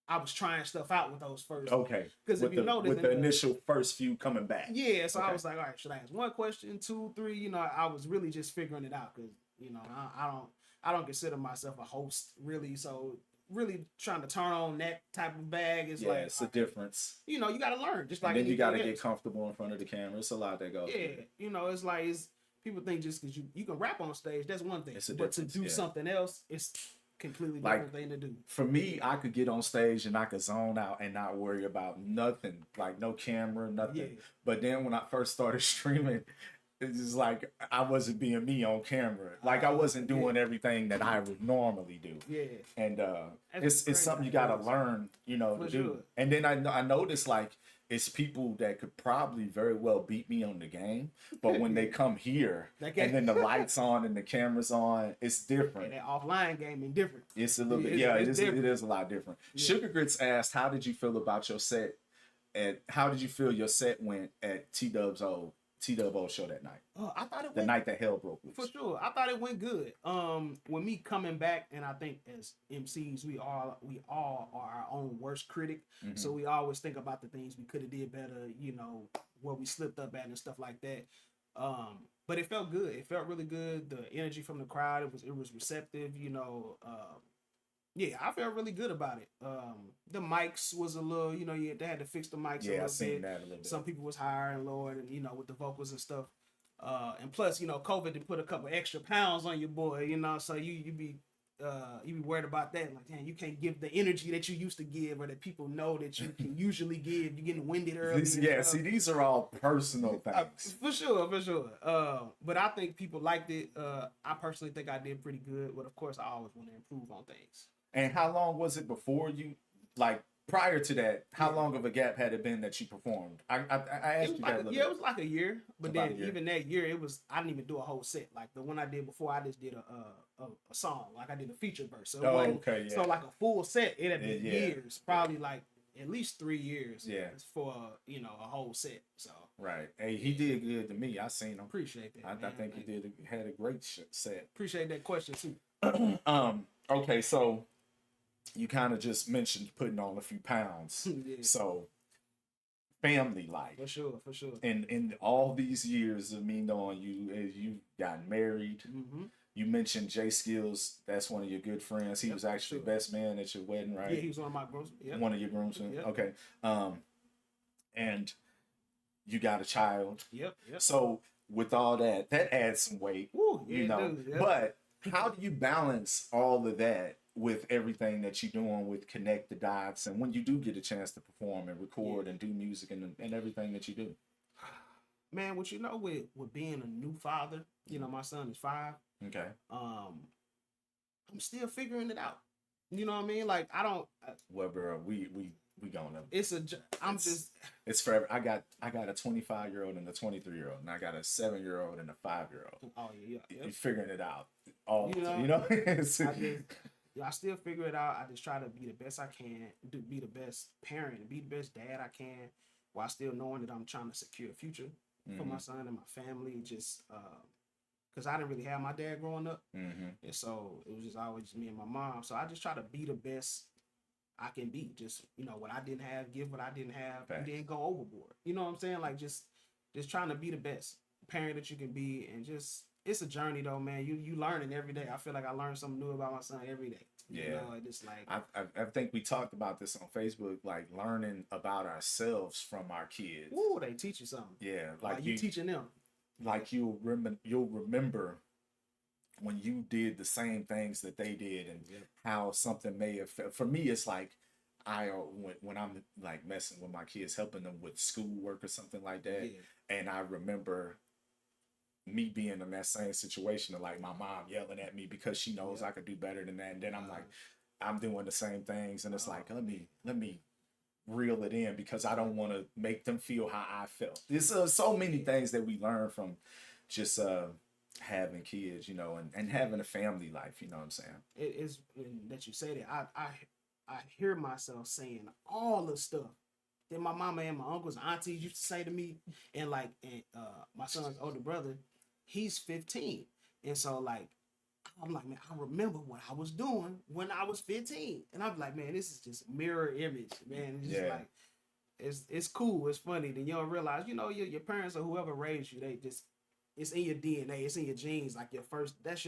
I was trying stuff out with those first. Okay. Because if you notice, with the initial first few coming back. yeah. So Okay. I was like, all right, should I ask one question, 2, 3? You know, I was really just figuring it out because you know I don't consider myself a host really. So really trying to turn on that type of bag is like it's a difference. You know, you got to learn. Just like And then you got to anything get else. comfortable in front of the camera. It's a lot that goes. Yeah, you know, it's like people think just because you can rap on stage, that's one thing. It's a But to difference, do yeah. something else, it's completely Like, different thing to do. For me, I could get on stage and I could zone out and not worry about nothing, like no camera, nothing. Yeah. But then when I first started streaming, it's just like I wasn't being me on camera. Like I wasn't doing everything that I would normally do. Yeah. And That's it's something you gotta learn, you know, For to do. sure. And then I noticed like it's people that could probably very well beat me on the game, but when they come here and then the lights on and the cameras on, it's different. And that offline gaming different. It's a little bit, It's it different. is a lot different. Yeah. Sugar Grits asked, how did you feel about your set? And how did you feel your set went at T-Dub's old show that night? I thought it The went night that hell broke loose. for sure. I thought it went good. With me coming back, and I think as MCs, we all are our own worst critic. Mhm. So we always think about the things we could have did better. You know, where we slipped up at and stuff like that. But it felt good. It felt really good. The energy from the crowd, it was receptive. You know, yeah, I felt really good about it. The mics was a little, you know, they had to fix the mics a Yeah, little I seen bit. that a little bit. Some people was higher and lower, and you know, with the vocals and stuff. And plus, you know, COVID to put a couple extra pounds on your boy, you know, so you be worried about that. Like, damn, you can't give the energy that you used to give, or that people know that you can usually give. You're getting winded early. See, these are all personal things. For sure. But I think people liked it. I personally think I did pretty good. But of course, I always want to improve on things. And how long was it before you, like, prior to that, how long of a gap had it been that you performed? I asked you that a little bit. It was like a year. But About then a year. even that year, I didn't even do a whole set. Like the one I did before, I just did a song. Like I did a feature verse. So, so like a full set, it had been years. Probably like at least 3 years. Yeah. For, you know, a whole set. So. Right. Hey, he did good to me. I seen him. Appreciate that. I think he had a great set. Appreciate that question too. Okay, so you kind of just mentioned putting on a few pounds. Yeah. So family life. For sure. In all these years of me knowing you, as you got married, Mm-hmm. you mentioned Jay Skills. That's one of your good friends. He was actually best man at your wedding, right? Yeah, he was one of my groomsmen. Yep. One of your groomsmen. Yep. Okay. And you got a child. Yep. So with all that adds some weight. Woo, yeah, you know. it does, yeah. But how do you balance all of that with everything that you're doing with Connect the Dots, and when you do get a chance to perform and record and do music and everything that you do? Man, what you know with being a new father, you know, my son is 5. Okay. I'm still figuring it out. You know what I mean? Like I don't. Well, bro, we gonna. It's forever. I got a 25-year-old and a 23-year-old, and I got a 7-year-old and a 5-year-old. Oh yeah. You're figuring it out. All You know. I still figure it out. I just try to be the best I can, be the best parent, be the best dad I can, while still knowing that I'm trying to secure a future for my son and my family. Just because I didn't really have my dad growing up, and so it was just always me and my mom. So I just try to be the best I can be. Just, you know, what I didn't have, give what I didn't have, and then go overboard. You know what I'm saying? Like just trying to be the best parent that you can be, and just. It's a journey though, man. You learning every day. I feel like I learn something new about my son every day. Yeah. You know, and it's like I think we talked about this on Facebook, like learning about ourselves from our kids. ooh, they teach you something. Yeah, Like you teaching them. Like you'll remember when you did the same things that they did, and Yep. how something may have felt. For me, it's like when I'm like messing with my kids, helping them with schoolwork or something like that, Yeah. and I remember me being in that same situation, of like my mom yelling at me because she knows Yep. I could do better than that, and then I'm Uh, like, I'm doing the same things, and it's oh like, man. let me reel it in because I Yeah. don't want to make them feel how I felt. There's so many Yeah. things that we learn from just having kids, and Yeah. having a family life. You know what I'm saying? It is and that you say that I hear myself saying all the stuff that my mama and my uncles and aunties used to say to me, and my son's older brother, he's 15, and so like I'm like, man, I remember what I was doing when I was 15, and I'm like, man, this is just mirror image, man. It's just Yeah, like it's cool, it's funny. Then you don't realize, your parents or whoever raised you, they just it's in your DNA, it's in your genes. Like your first, that's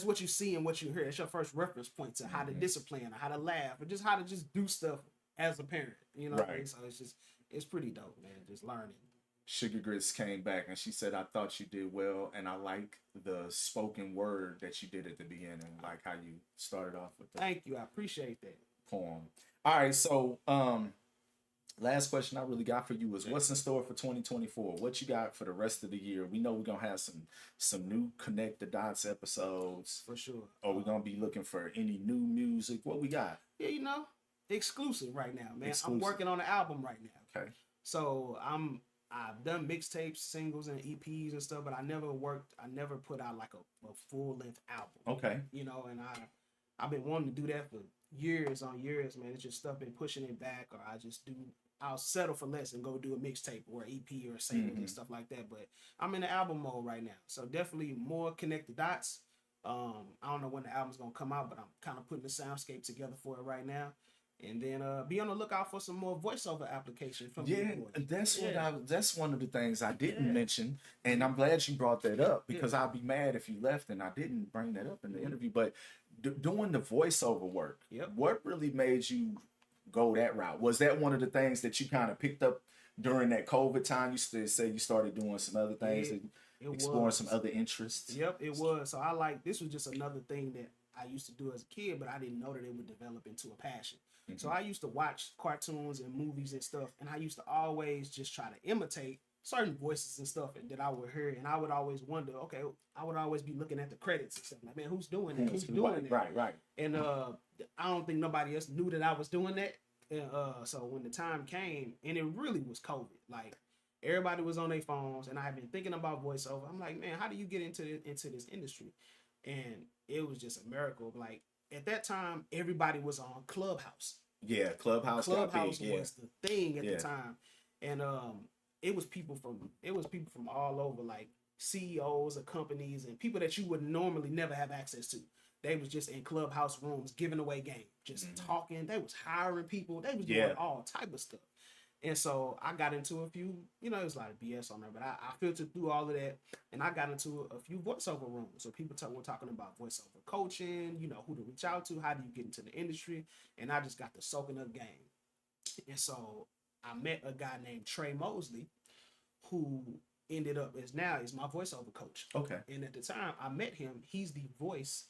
what you see and what you hear. That's your first reference point to how to hmm, discipline or how to laugh or just how to just do stuff as a parent. You know what I right. mean? So it's pretty dope, man. Just learning. Sugar Grits came back and she said, "I thought you did well, and I like the spoken word that you did at the beginning, like how you started off with the Thank you, I appreciate that. poem." All right, so last question I really got for you is what's in store for 2024? What you got for the rest of the year? We know we're gonna have some new Connect the Dots episodes. For sure. Are we gonna be looking for any new music? What we got? Yeah, exclusive right now, man. I'm Exclusive. working on an album right now. Okay. So I've done mixtapes, singles, and EPs and stuff, but I never put out like a full length album. Okay. And I've been wanting to do that for years on years, man. It's just stuff been pushing it back, or I'll settle for less and go do a mixtape or an EP or a single and stuff like that. But I'm in the album mode right now, so definitely more Connect the Dots. I don't know when the album's gonna come out, but I'm kind of putting the soundscape together for it right now. And then be on the lookout for some more voiceover application from Yeah, Big Boy. that's one of the things I didn't Yeah. mention, and I'm glad you brought that up Yeah. because I'd be mad if you left and I didn't bring that up in the Mhm. interview. But doing the voiceover work, Yep. what really made you go that route? Was that one of the things that you kind of picked up during that COVID time? You say you started doing some other things It, and it exploring some was. other interests. Yep, it was. So this was just another thing that I used to do as a kid, but I didn't know that it would develop into a passion. So Mhm. I used to watch cartoons and movies and stuff, and I used to always just try to imitate certain voices and stuff that I would hear, and I would always wonder, okay, I would always be looking at the credits and stuff like, man, who's doing that? Who's doing that? Right. And I don't think nobody else knew that I was doing that. And so when the time came, and it really was COVID, like everybody was on their phones, and I had been thinking about voiceover. I'm like, man, how do you get into this industry? And it was just a miracle. Like at that time, everybody was on Clubhouse. Yeah, Clubhouse got big. Clubhouse Yeah, was the thing at the yeah. time, and it was people from all over, like CEOs of companies and people that you would normally never have access to. They was just in Clubhouse rooms giving away game, just talking. They was hiring people. They was doing Yeah. all type of stuff. And so I got into a few, it was a lot of BS on there, but I filtered through all of that, and I got into a few voiceover rooms. So people were talking about voiceover coaching, who to reach out to, how do you get into the industry, and I just got the soaking up game. And so I met a guy named Trey Mosley, who ended up is my voiceover coach. Okay. And at the time I met him, he's the voice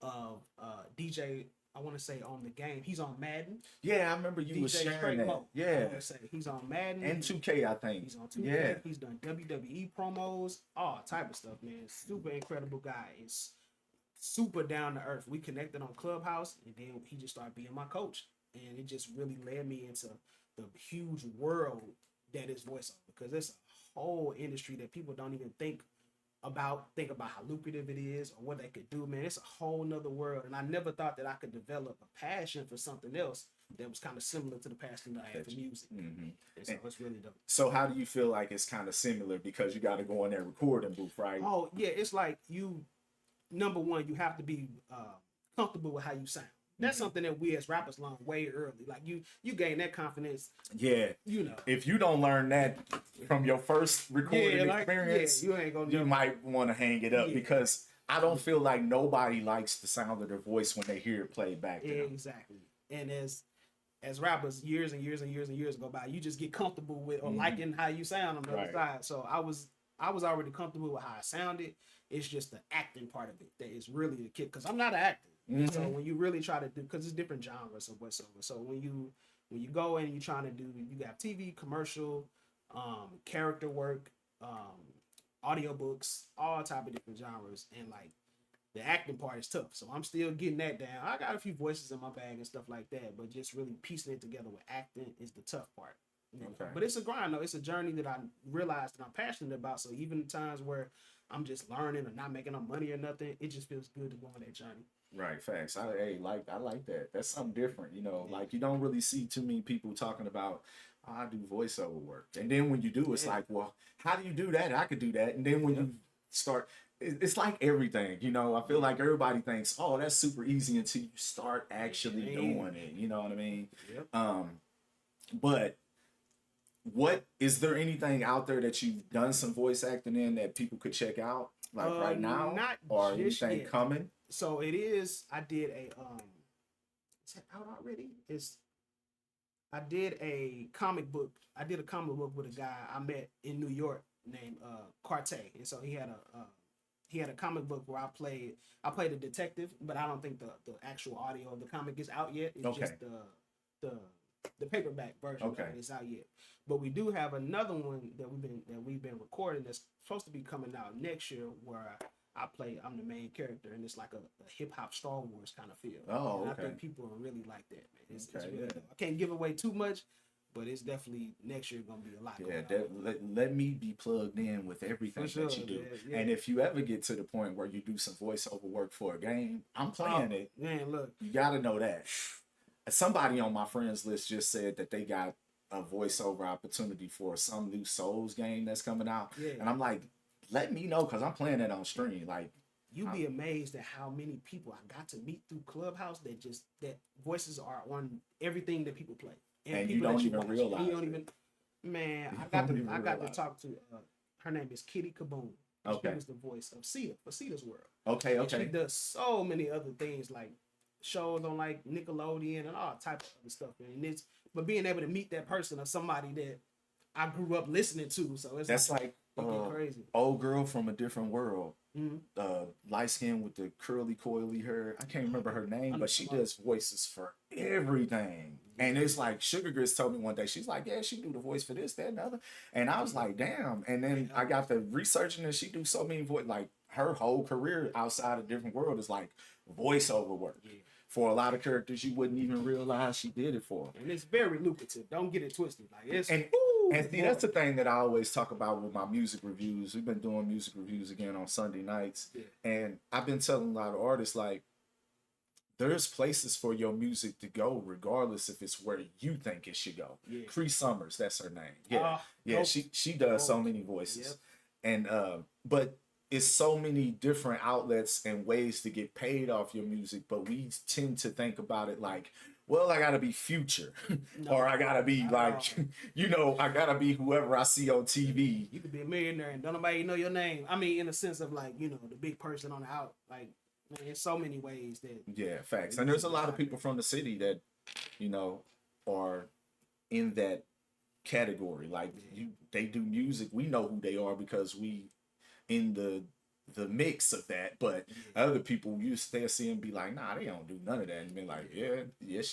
of DJ. I want to say on the game. He's on Madden. Yeah, I remember you was DJ sharing Straight that. Mo. I Yeah, want to say he's on Madden and 2K, I think. He's on 2K. Yeah. He's done WWE promos, all type of stuff, man. Super incredible guy. He's super down to earth. We connected on Clubhouse, and then he just started being my coach, and it just really led me into the huge world that is voiceover, because it's a whole industry that people don't even think about how lucrative it is or what they could do, man. It's a whole nother world, and I never thought that I could develop a passion for something else that was kind of similar to the passion that I had for music. Mm-hmm. And so it's really dope. So how do you feel like it's kind of similar because you got to go in there recording booth, right? Oh yeah, it's like number one, you have to be comfortable with how you sound. That's something that we as rappers learn way early. Like you gain that confidence. Yeah. If you don't learn that from your first recording experience, you ain't gonna. You might want to hang it up Yeah. because I don't feel like nobody likes the sound of their voice when they hear it played back to them. Exactly. And as rappers, years and years and years and years go by, you just get comfortable with or liking how you sound on the other side. So I was already comfortable with how I sounded, It's just the acting part of it that is really the kick. Because I'm not an actor. So when you really try to do, because it's different genres of voiceover. So when you go in and you're trying to do, you got TV, commercial, character work, audiobooks, all type of different genres, and like the acting part is tough. So I'm still getting that down. I got a few voices in my bag and stuff like that, but just really piecing it together with acting is the tough part. Okay. But it's a grind though. It's a journey that I realized that I'm passionate about. So even the times where I'm just learning or not making no money or nothing, it just feels good to go on that journey. Right, facts. I like that. That's something different, Like you don't really see too many people talking about, "Oh, I do voiceover work," and then when you do, it's like, well, how do you do that? I could do that, and then when you start, it's like everything, I feel like everybody thinks, "Oh, that's super easy," until you start actually doing it. You know what I mean? Yep. But what is there anything out there that you've done some voice acting in that people could check out, like right now, not or just anything yet. coming? So it is. I did a Is it out already? I did a comic book. I did a comic book with a guy I met in New York named Carte, and so he had a comic book where I played a detective, but I don't think the actual audio of the comic is out yet. It's just the paperback version. Okay. Of it is out yet. But we do have another one that we've been recording that's supposed to be coming out next year where I'm the main character, and it's like a hip hop Star Wars kind of feel. Oh, and okay. I think people will really like that, man. It's really yeah. dope. I can't give away too much, but it's definitely next year gonna be a lot. Yeah, let me be plugged in with everything that you do. Man, yeah. And if you ever get to the point where you do some voiceover work for a game, I'm playing it. Man, look, you got to know that. Somebody on my friends list just said that they got a voiceover opportunity for some new Souls game that's coming out, and I'm like, let me know because I'm playing it on stream. Like, you'd be amazed at how many people I got to meet through Clubhouse that voices are on everything that people play, and people you don't even realize. And you don't even, man. I got to talk to her name is Kitty Kaboom. Okay. She was the voice of Sita for Sita's World. Okay. And she does so many other things like shows on like Nickelodeon and all types of other stuff. And but being able to meet that person or somebody that I grew up listening to, so it's like crazy. Old girl from a different world. Light skin with the curly coily hair. I can't remember her name, but she does voices for everything. And it's like Sugar Grits told me one day, she's like, yeah, she do the voice for this, that, and other. And I was like, damn. And then I got the researching, and she do so many voice. Like her whole career outside of different world is like voiceover work. For a lot of characters you wouldn't even realize she did it for. And it's very lucrative. Don't get it twisted. Like it's and see, that's the thing that I always talk about with my music reviews. We've been doing music reviews again on Sunday nights. And I've been telling a lot of artists, like, there's places for your music to go regardless if it's where you think it should go. Cree Summers, that's her name. She does so many voices. And but it's so many different outlets and ways to get paid off your music, but we tend to think about it like, well, I gotta be Future, or I gotta be like, I gotta be whoever I see on TV. You could be a millionaire and don't nobody know your name. I mean, in the sense of like, the big person on the out. Like, man, there's so many ways that. Yeah, facts. And there's a lot of people from the city that, are in that category. Like, they do music. We know who they are because we in the mix of that, but other people they'll see and be like, nah, they don't do none of that, and be like,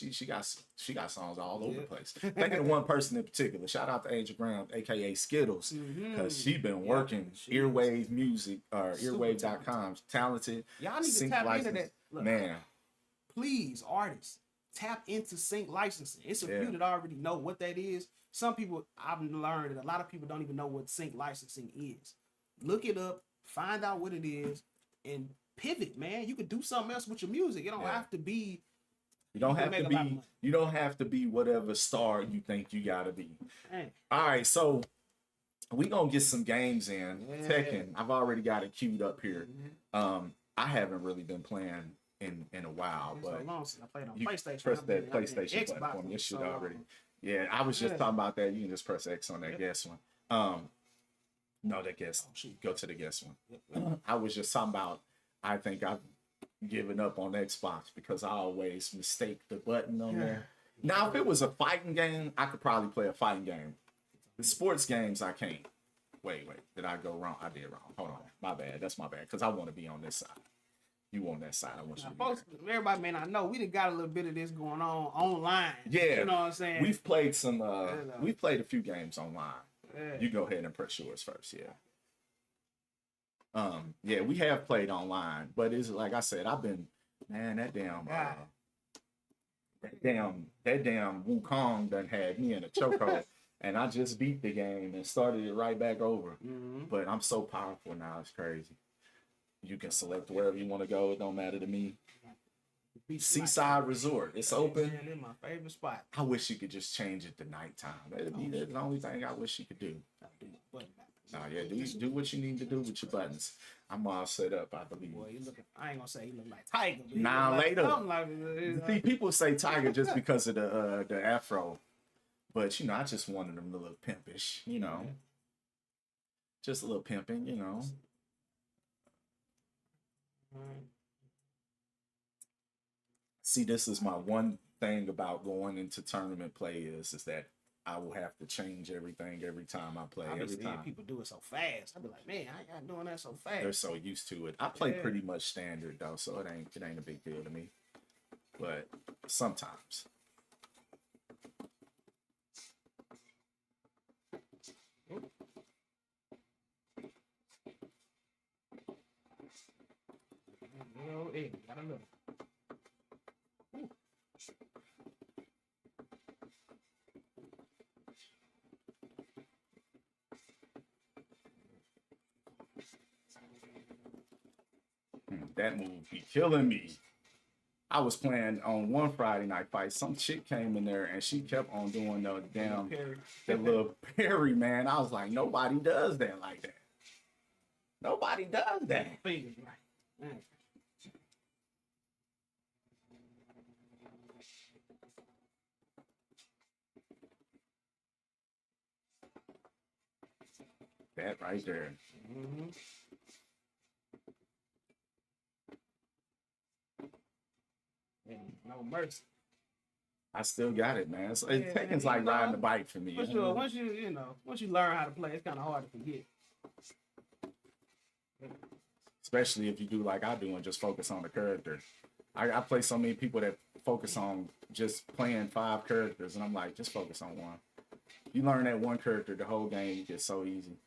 she got songs all over the place. Think of one person in particular. Shout out to Angel Graham, aka Skittles, because she been working Earwave Music or Earwave.com. Talented. Y'all need to tap into that. Look, man, please, artists, tap into sync licensing. It's a few that already know what that is. Some people, I've learned that a lot of people don't even know what sync licensing is. Look it up. Find out what it is and pivot, man. You could do something else with your music. You don't have to be. You don't have to be whatever star you think you gotta be. Dang. All right, so we gonna get some games in. Tekken. I've already got it queued up here. I haven't really been playing in a while, but so long since I played on PlayStation. Press that PlayStation button for me. It should already. Yeah, I was just talking about that. You can just press X on that guest one. No, that guest. Go to the guest one. I was just talking about, I think I've given up on Xbox because I always mistake the button on there. Now, if it was a fighting game, I could probably play a fighting game. The sports games, I can't. Wait. Did I go wrong? I did wrong. Hold on. My bad. That's my bad. Because I want to be on this side. You on that side. I want you Now, to be folks, everybody may not know, we done got a little bit of this going on online. Yeah. You know what I'm saying? We've played some, we've played a few games online. Yeah. You go ahead and press yours first. Yeah. Yeah, we have played online, but it's like I said, I've been, man, that damn Wukong done had me in a chokehold, and I just beat the game and started it right back over. Mm-hmm. But I'm so powerful now, it's crazy. You can select wherever you want to go. It don't matter to me. Seaside Resort, it's open. Man, it's my favorite spot. I wish you could just change it to nighttime. That'd be the only thing I wish you could do. No, yeah, do what you need to do with your buttons. I'm all set up, I believe. Boy, you looking, I ain't gonna say he look like Tiger. But Nah, like later. Like, See, people say Tiger just because of the afro, but you know, I just wanted him a little pimpish, you know, just a little pimping, you know. See, this is my one thing about going into tournament play is that I will have to change everything every time I play. Every time people do it so fast, I be like, man, I got doing that so fast. They're so used to it. I play pretty much standard though, so it ain't a big deal to me. But sometimes. Gotta look. That move be killing me. I was playing on one Friday night fight. Some chick came in there and she kept on doing the damn that little parry, man. I was like, nobody does that like that. Nobody does that. That right there. Mm-hmm. No mercy. I still got it, man. So Tekken's like riding a bike for me. For sure. Once you learn how to play, it's kind of hard to forget. Especially if you do like I do and just focus on the character. I play so many people that focus on just playing 5 characters, and I'm like, just focus on one. You learn that one character, the whole game gets so easy.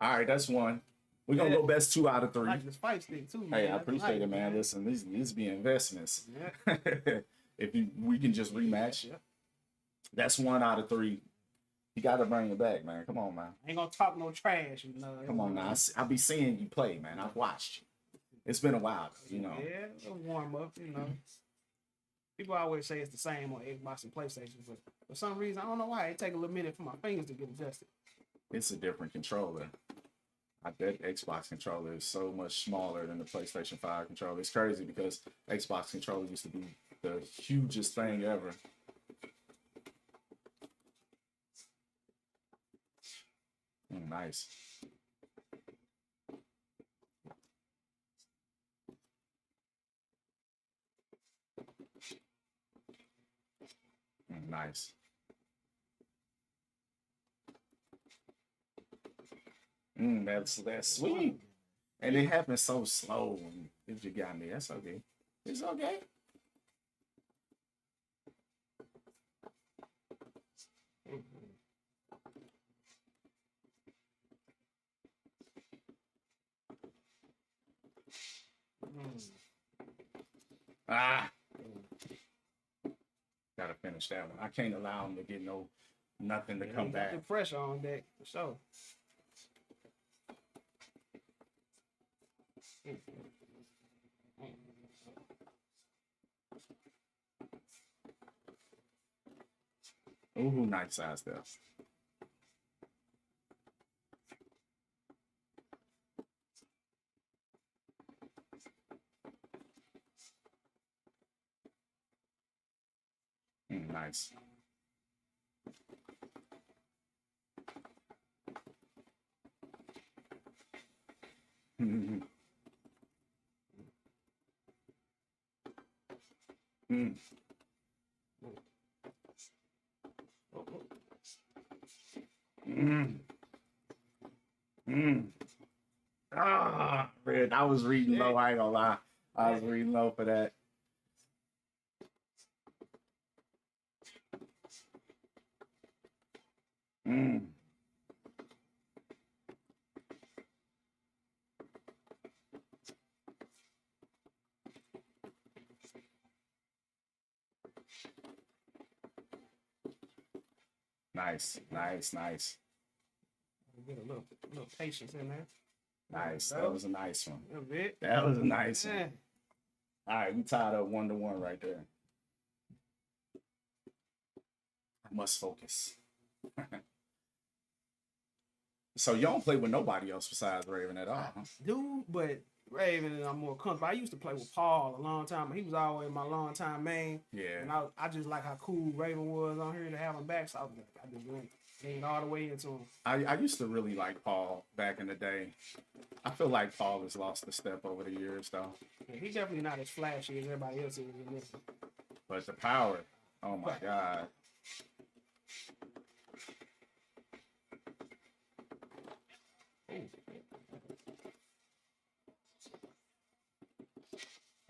All right, that's one. We're gonna go best 2 out of 3. I like this fight stick too, man. Hey, I appreciate it, man. Listen, these be investments. Yeah. If we can just rematch. Yeah. That's 1 out of 3. You gotta bring it back, man. Come on, man. I ain't gonna talk no trash, you know. Come on now. I'll be seeing you play, man. I've watched you. It's been a while, you know. Yeah, a warm up, you know. People always say it's the same on Xbox and PlayStation, but for some reason, I don't know why, it take a little minute for my fingers to get adjusted. It's a different controller. I bet Xbox controller is so much smaller than the PlayStation 5 controller. It's crazy because Xbox controller used to be the hugest thing ever. Nice. Nice. That's sweet. And it happens so slow if you got me. That's okay. It's okay. Gotta finish that one. I can't allow him to get nothing to come back. The pressure on deck for sure. Ooh, nice size there. Nice. Mm. Mm. Mm. Ah, man, I was reading low. I ain't gonna lie. I was reading low for that. Mm. Nice, nice, nice, Get a little patience in there. nice. That was a nice one. A bit. That was a nice one. Yeah. All right, we tied up 1-1 right there. I must focus. So you don't play with nobody else besides Raven at all, huh? Dude, but Raven and I'm more comfortable. I used to play with Paul a long time. He was always my long time main. Yeah. And I just like how cool Raven was on here to have him back. So I just leaned all the way into him. I used to really like Paul back in the day. I feel like Paul has lost a step over the years, though. Yeah, he's definitely not as flashy as everybody else is in this. But the power, oh my God.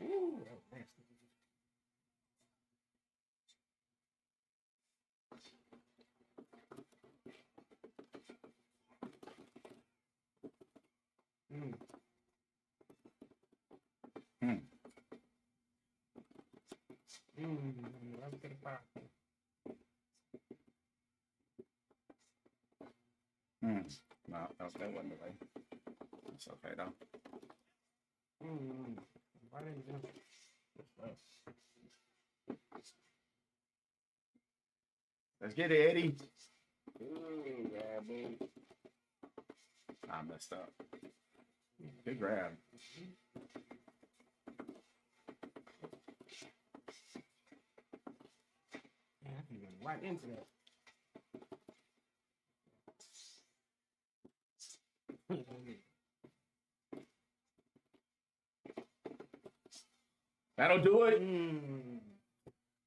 Ooh, that was nasty. Mm. Hmm. That was pretty powerful. No, that wasn't the way. It's okay, though. Why didn't you? Let's get it, Eddie. Yeah, baby. I messed up. Good grab. Yeah, I can get right into that. That'll do it.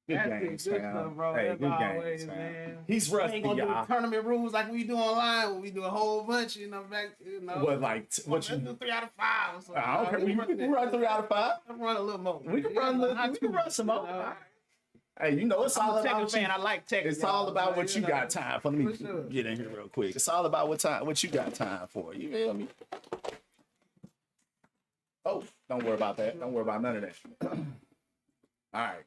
Good That's games, good fam. stuff, bro. Hey, That's good always, games, man. fam. He's We rusty, ain't gonna do y'all. tournament rules like we do online when we do a whole bunch, What, like, what let's you? do 3 out of 5 or something. I don't care. We can run 3 out of 5. Let's run a little more. We can run some more. Hey, you know, it's all about what you. I like Tekken. It's all about what you got time for. Let me For sure. get in here real quick. It's all about what you got time for. You feel me? Oh, don't worry about that. Don't worry about none of that. All right.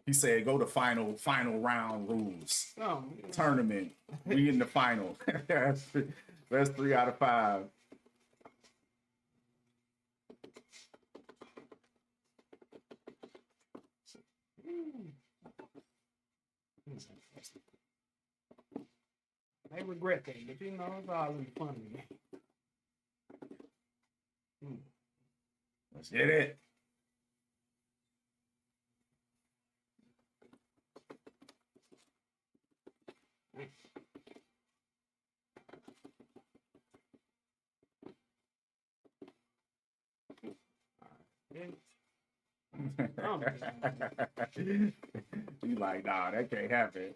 He said, "Go to final round rules. Oh, Tournament. We in the final. That's 3 out of 5." they regret that, but you know, it's all in the fun of it. Let's get it. You like, nah, that can't happen.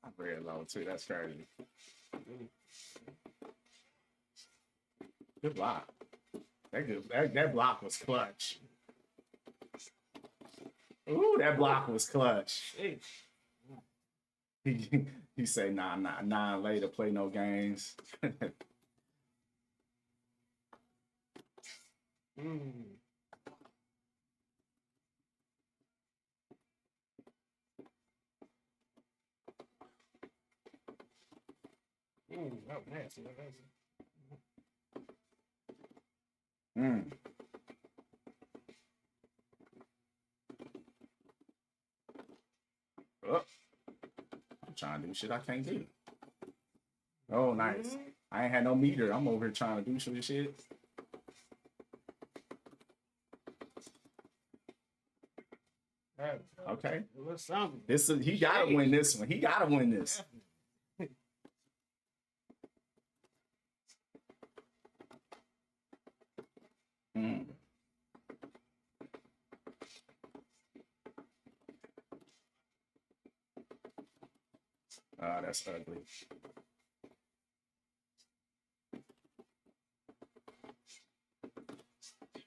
I'm very low too. That's crazy. Good block. That block was clutch. Ooh, that block was clutch. He say, nah, later, play no games. That was nasty. Oh, I'm trying to do shit I can't do. Oh, nice. I ain't had no meter. I'm over here trying to do some shit. Okay. He gotta win this one. He gotta win this. Mm. Oh, that's ugly.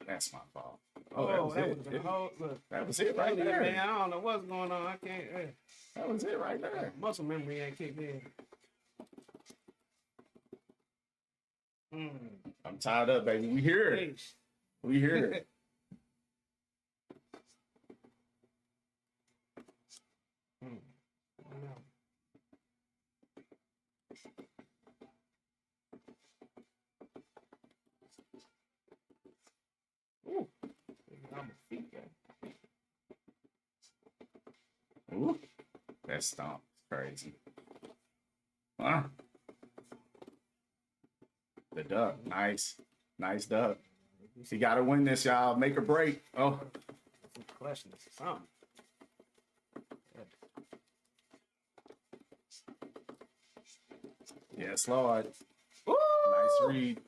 That's my fault. Oh, that was that would it. have been a whole look. That was it right Tell you, there. man, I don't know what's going on. I can't. That was it right there. Muscle memory ain't kicked in. I'm tied up, baby. We here. Peace. We here. Ooh. I'm a feet, man. Ooh, that stomp is crazy. Huh? The duck, nice, nice duck. He got to win this, y'all. Make or break. Oh, Question is something. yes, Lord. Woo! Nice read.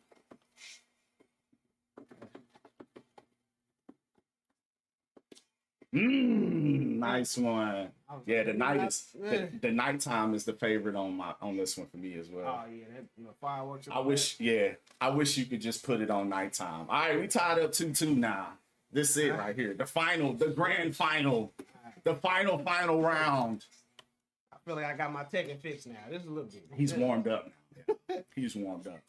Nice one. Yeah, the night is the nighttime is the favorite on this one for me as well. Oh yeah, that fireworks. I wish you could just put it on nighttime. All right, we tied up 2-2 now. This is it right here. The final, the grand final, the final round. I feel like I got my Tekken fix now. This is a little bit. He's warmed up now. He's warmed up.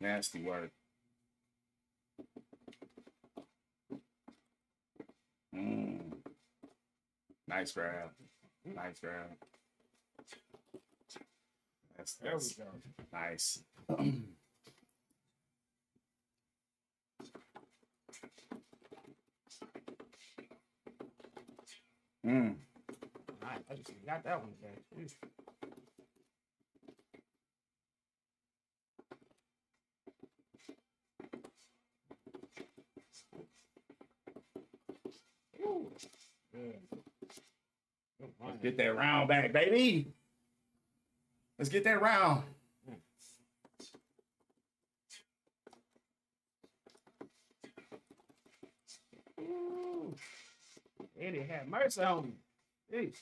Nasty work. Nice grab. Nice grab. That's nice. I just got that one back. Let's get that round back, baby. Let's get that round. Ooh. Eddie had mercy on me. Jeez.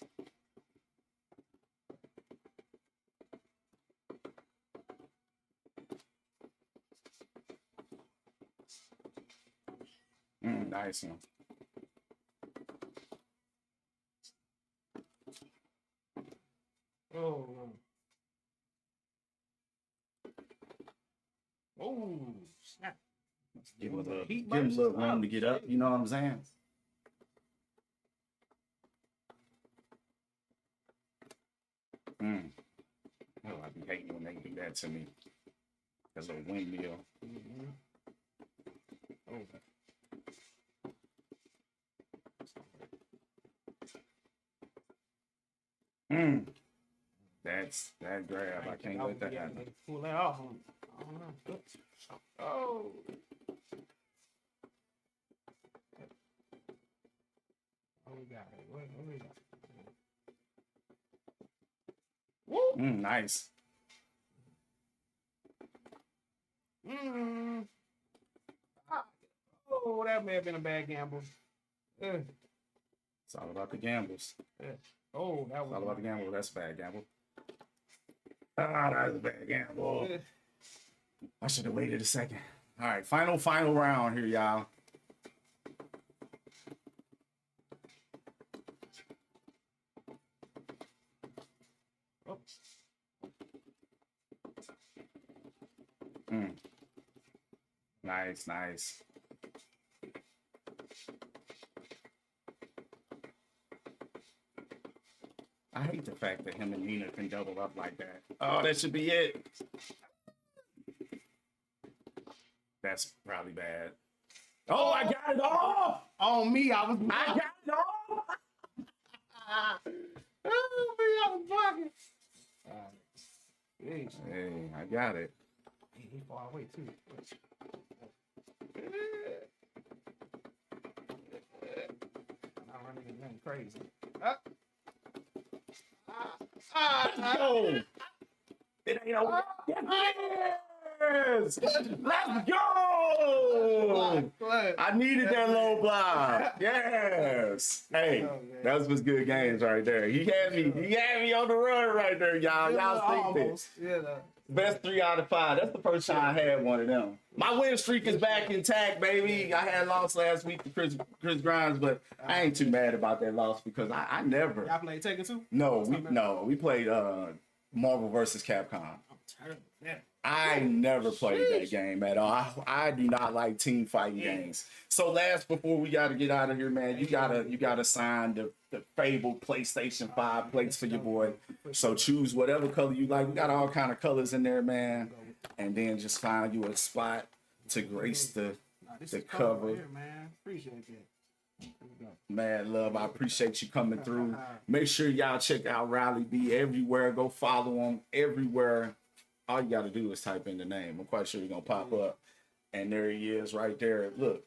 Nice one. Oh. Oh, snap. Give him a little room to get up. You know what I'm saying? Oh, I be hating when they do that to me. That's a windmill. Oh. That's that grab. I can't let that happen. Pull that off. I don't know. Oh. Oh, we got it. What we got? Woo! Nice. Oh, that may have been a bad gamble. It's all about the gambles. Oh, that was all about the gamble. That's a bad gamble. Ah, that was a bad gamble. I should have waited a second. All right, final round here, y'all. Nice, nice. I hate the fact that him and Nina can double up like that. Oh, that should be it. That's probably bad. Oh, I got it off! On me, I got it off! Oh, me, I was blocking. Hey, I got it. He far away, too. crazy. Yo, it ain't over. Yes, let's go. I needed that low block. Yes. Hey, that was good games right there. He had me on the run right there, y'all. Y'all see this. Yeah. Best 3 out of 5. That's the first time I had one of them. My win streak is back intact, baby. I had lost last week to Chris Grimes, but I ain't too mad about that loss because I never. Y'all played Tekken 2? We played Marvel versus Capcom. I'm terrible. Yeah. I never played that game at all. I do not like team fighting games. So last, before we got to get out of here, man, you gotta sign the fabled PlayStation 5 plates for your boy. So choose whatever color you like. We got all kind of colors in there, man. And then just find you a spot to grace the cover. Here, man. Appreciate that. Man, love, I appreciate you coming through. Make sure y'all check out Riley B everywhere. Go follow him everywhere. All you got to do is type in the name. I'm quite sure you're going to pop up. And there he is right there. Look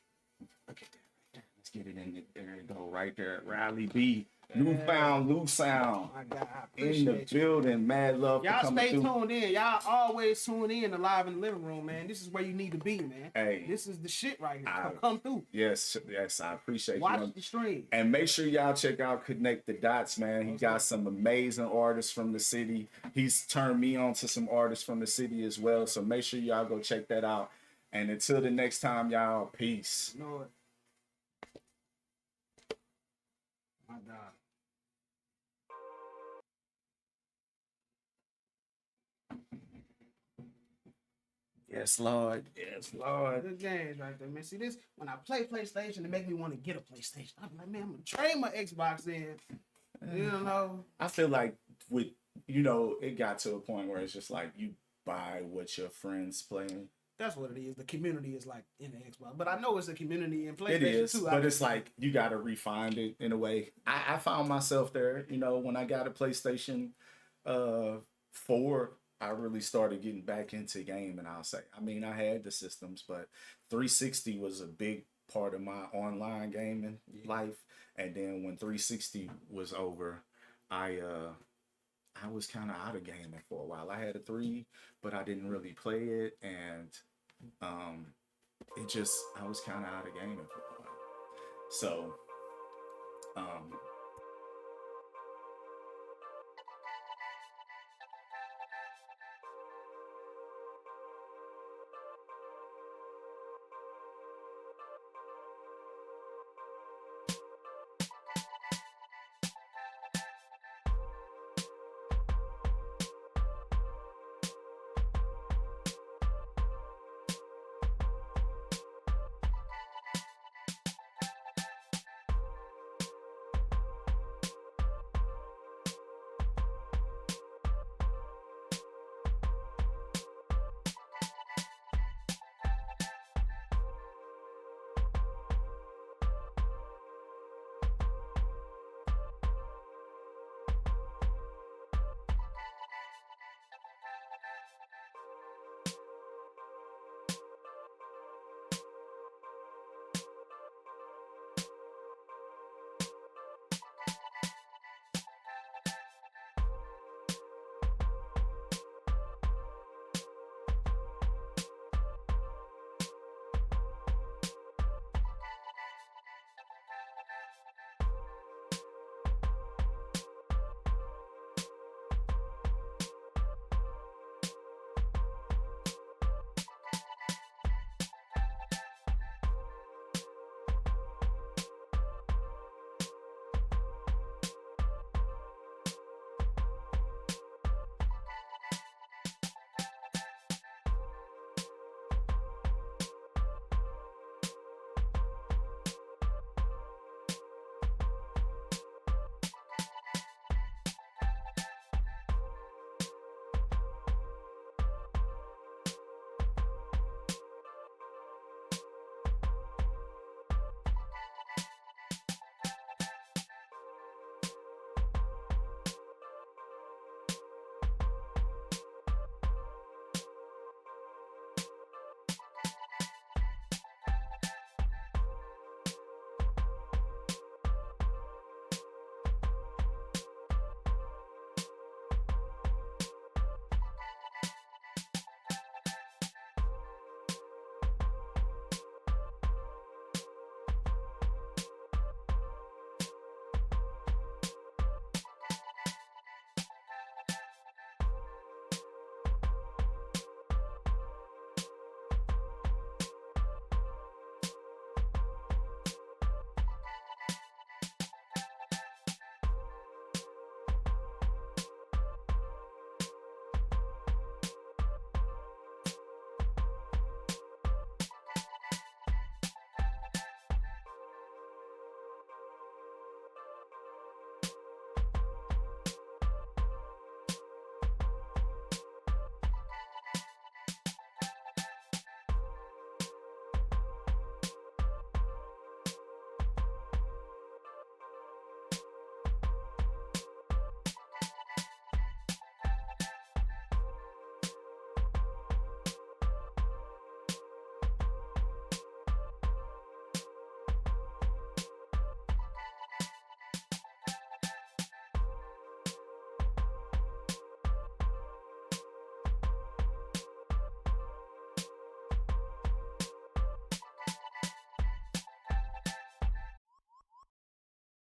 at that right there. Let's get it in there. There you go, right there. Riley B. Newfound Lou Sound. My God, I in the appreciate you. building. Mad love Y'all for coming stay through. tuned in. Y'all always tune in to Live in the Living Room, man. This is where you need to be, man. Hey. This is the shit right here. Come through. Yes, I appreciate you. Watch the stream. And make sure y'all check out Connect the Dots, man. He got some amazing artists from the city. He's turned me on to some artists from the city as well. So make sure y'all go check that out. And until the next time, y'all, peace. Lord. My God. Yes, Lord. Yes, Lord. Good games right there, man. See this? When I play PlayStation, it make me want to get a PlayStation. I'm like, man, I'm gonna trade my Xbox in. You know? I feel like it got to a point where it's just like you buy what your friends playing. That's what it is. The community is like in the Xbox. But I know it's a community in PlayStation it is, too. But it's like you gotta refine it in a way. I found myself there, when I got a PlayStation 4. I really started getting back into gaming, I'll say. I mean, I had the systems, but 360 was a big part of my online gaming life. And then when 360 was over, I was kind of out of gaming for a while. I had a 3, but I didn't really play it. And I was kind of out of gaming for a while. So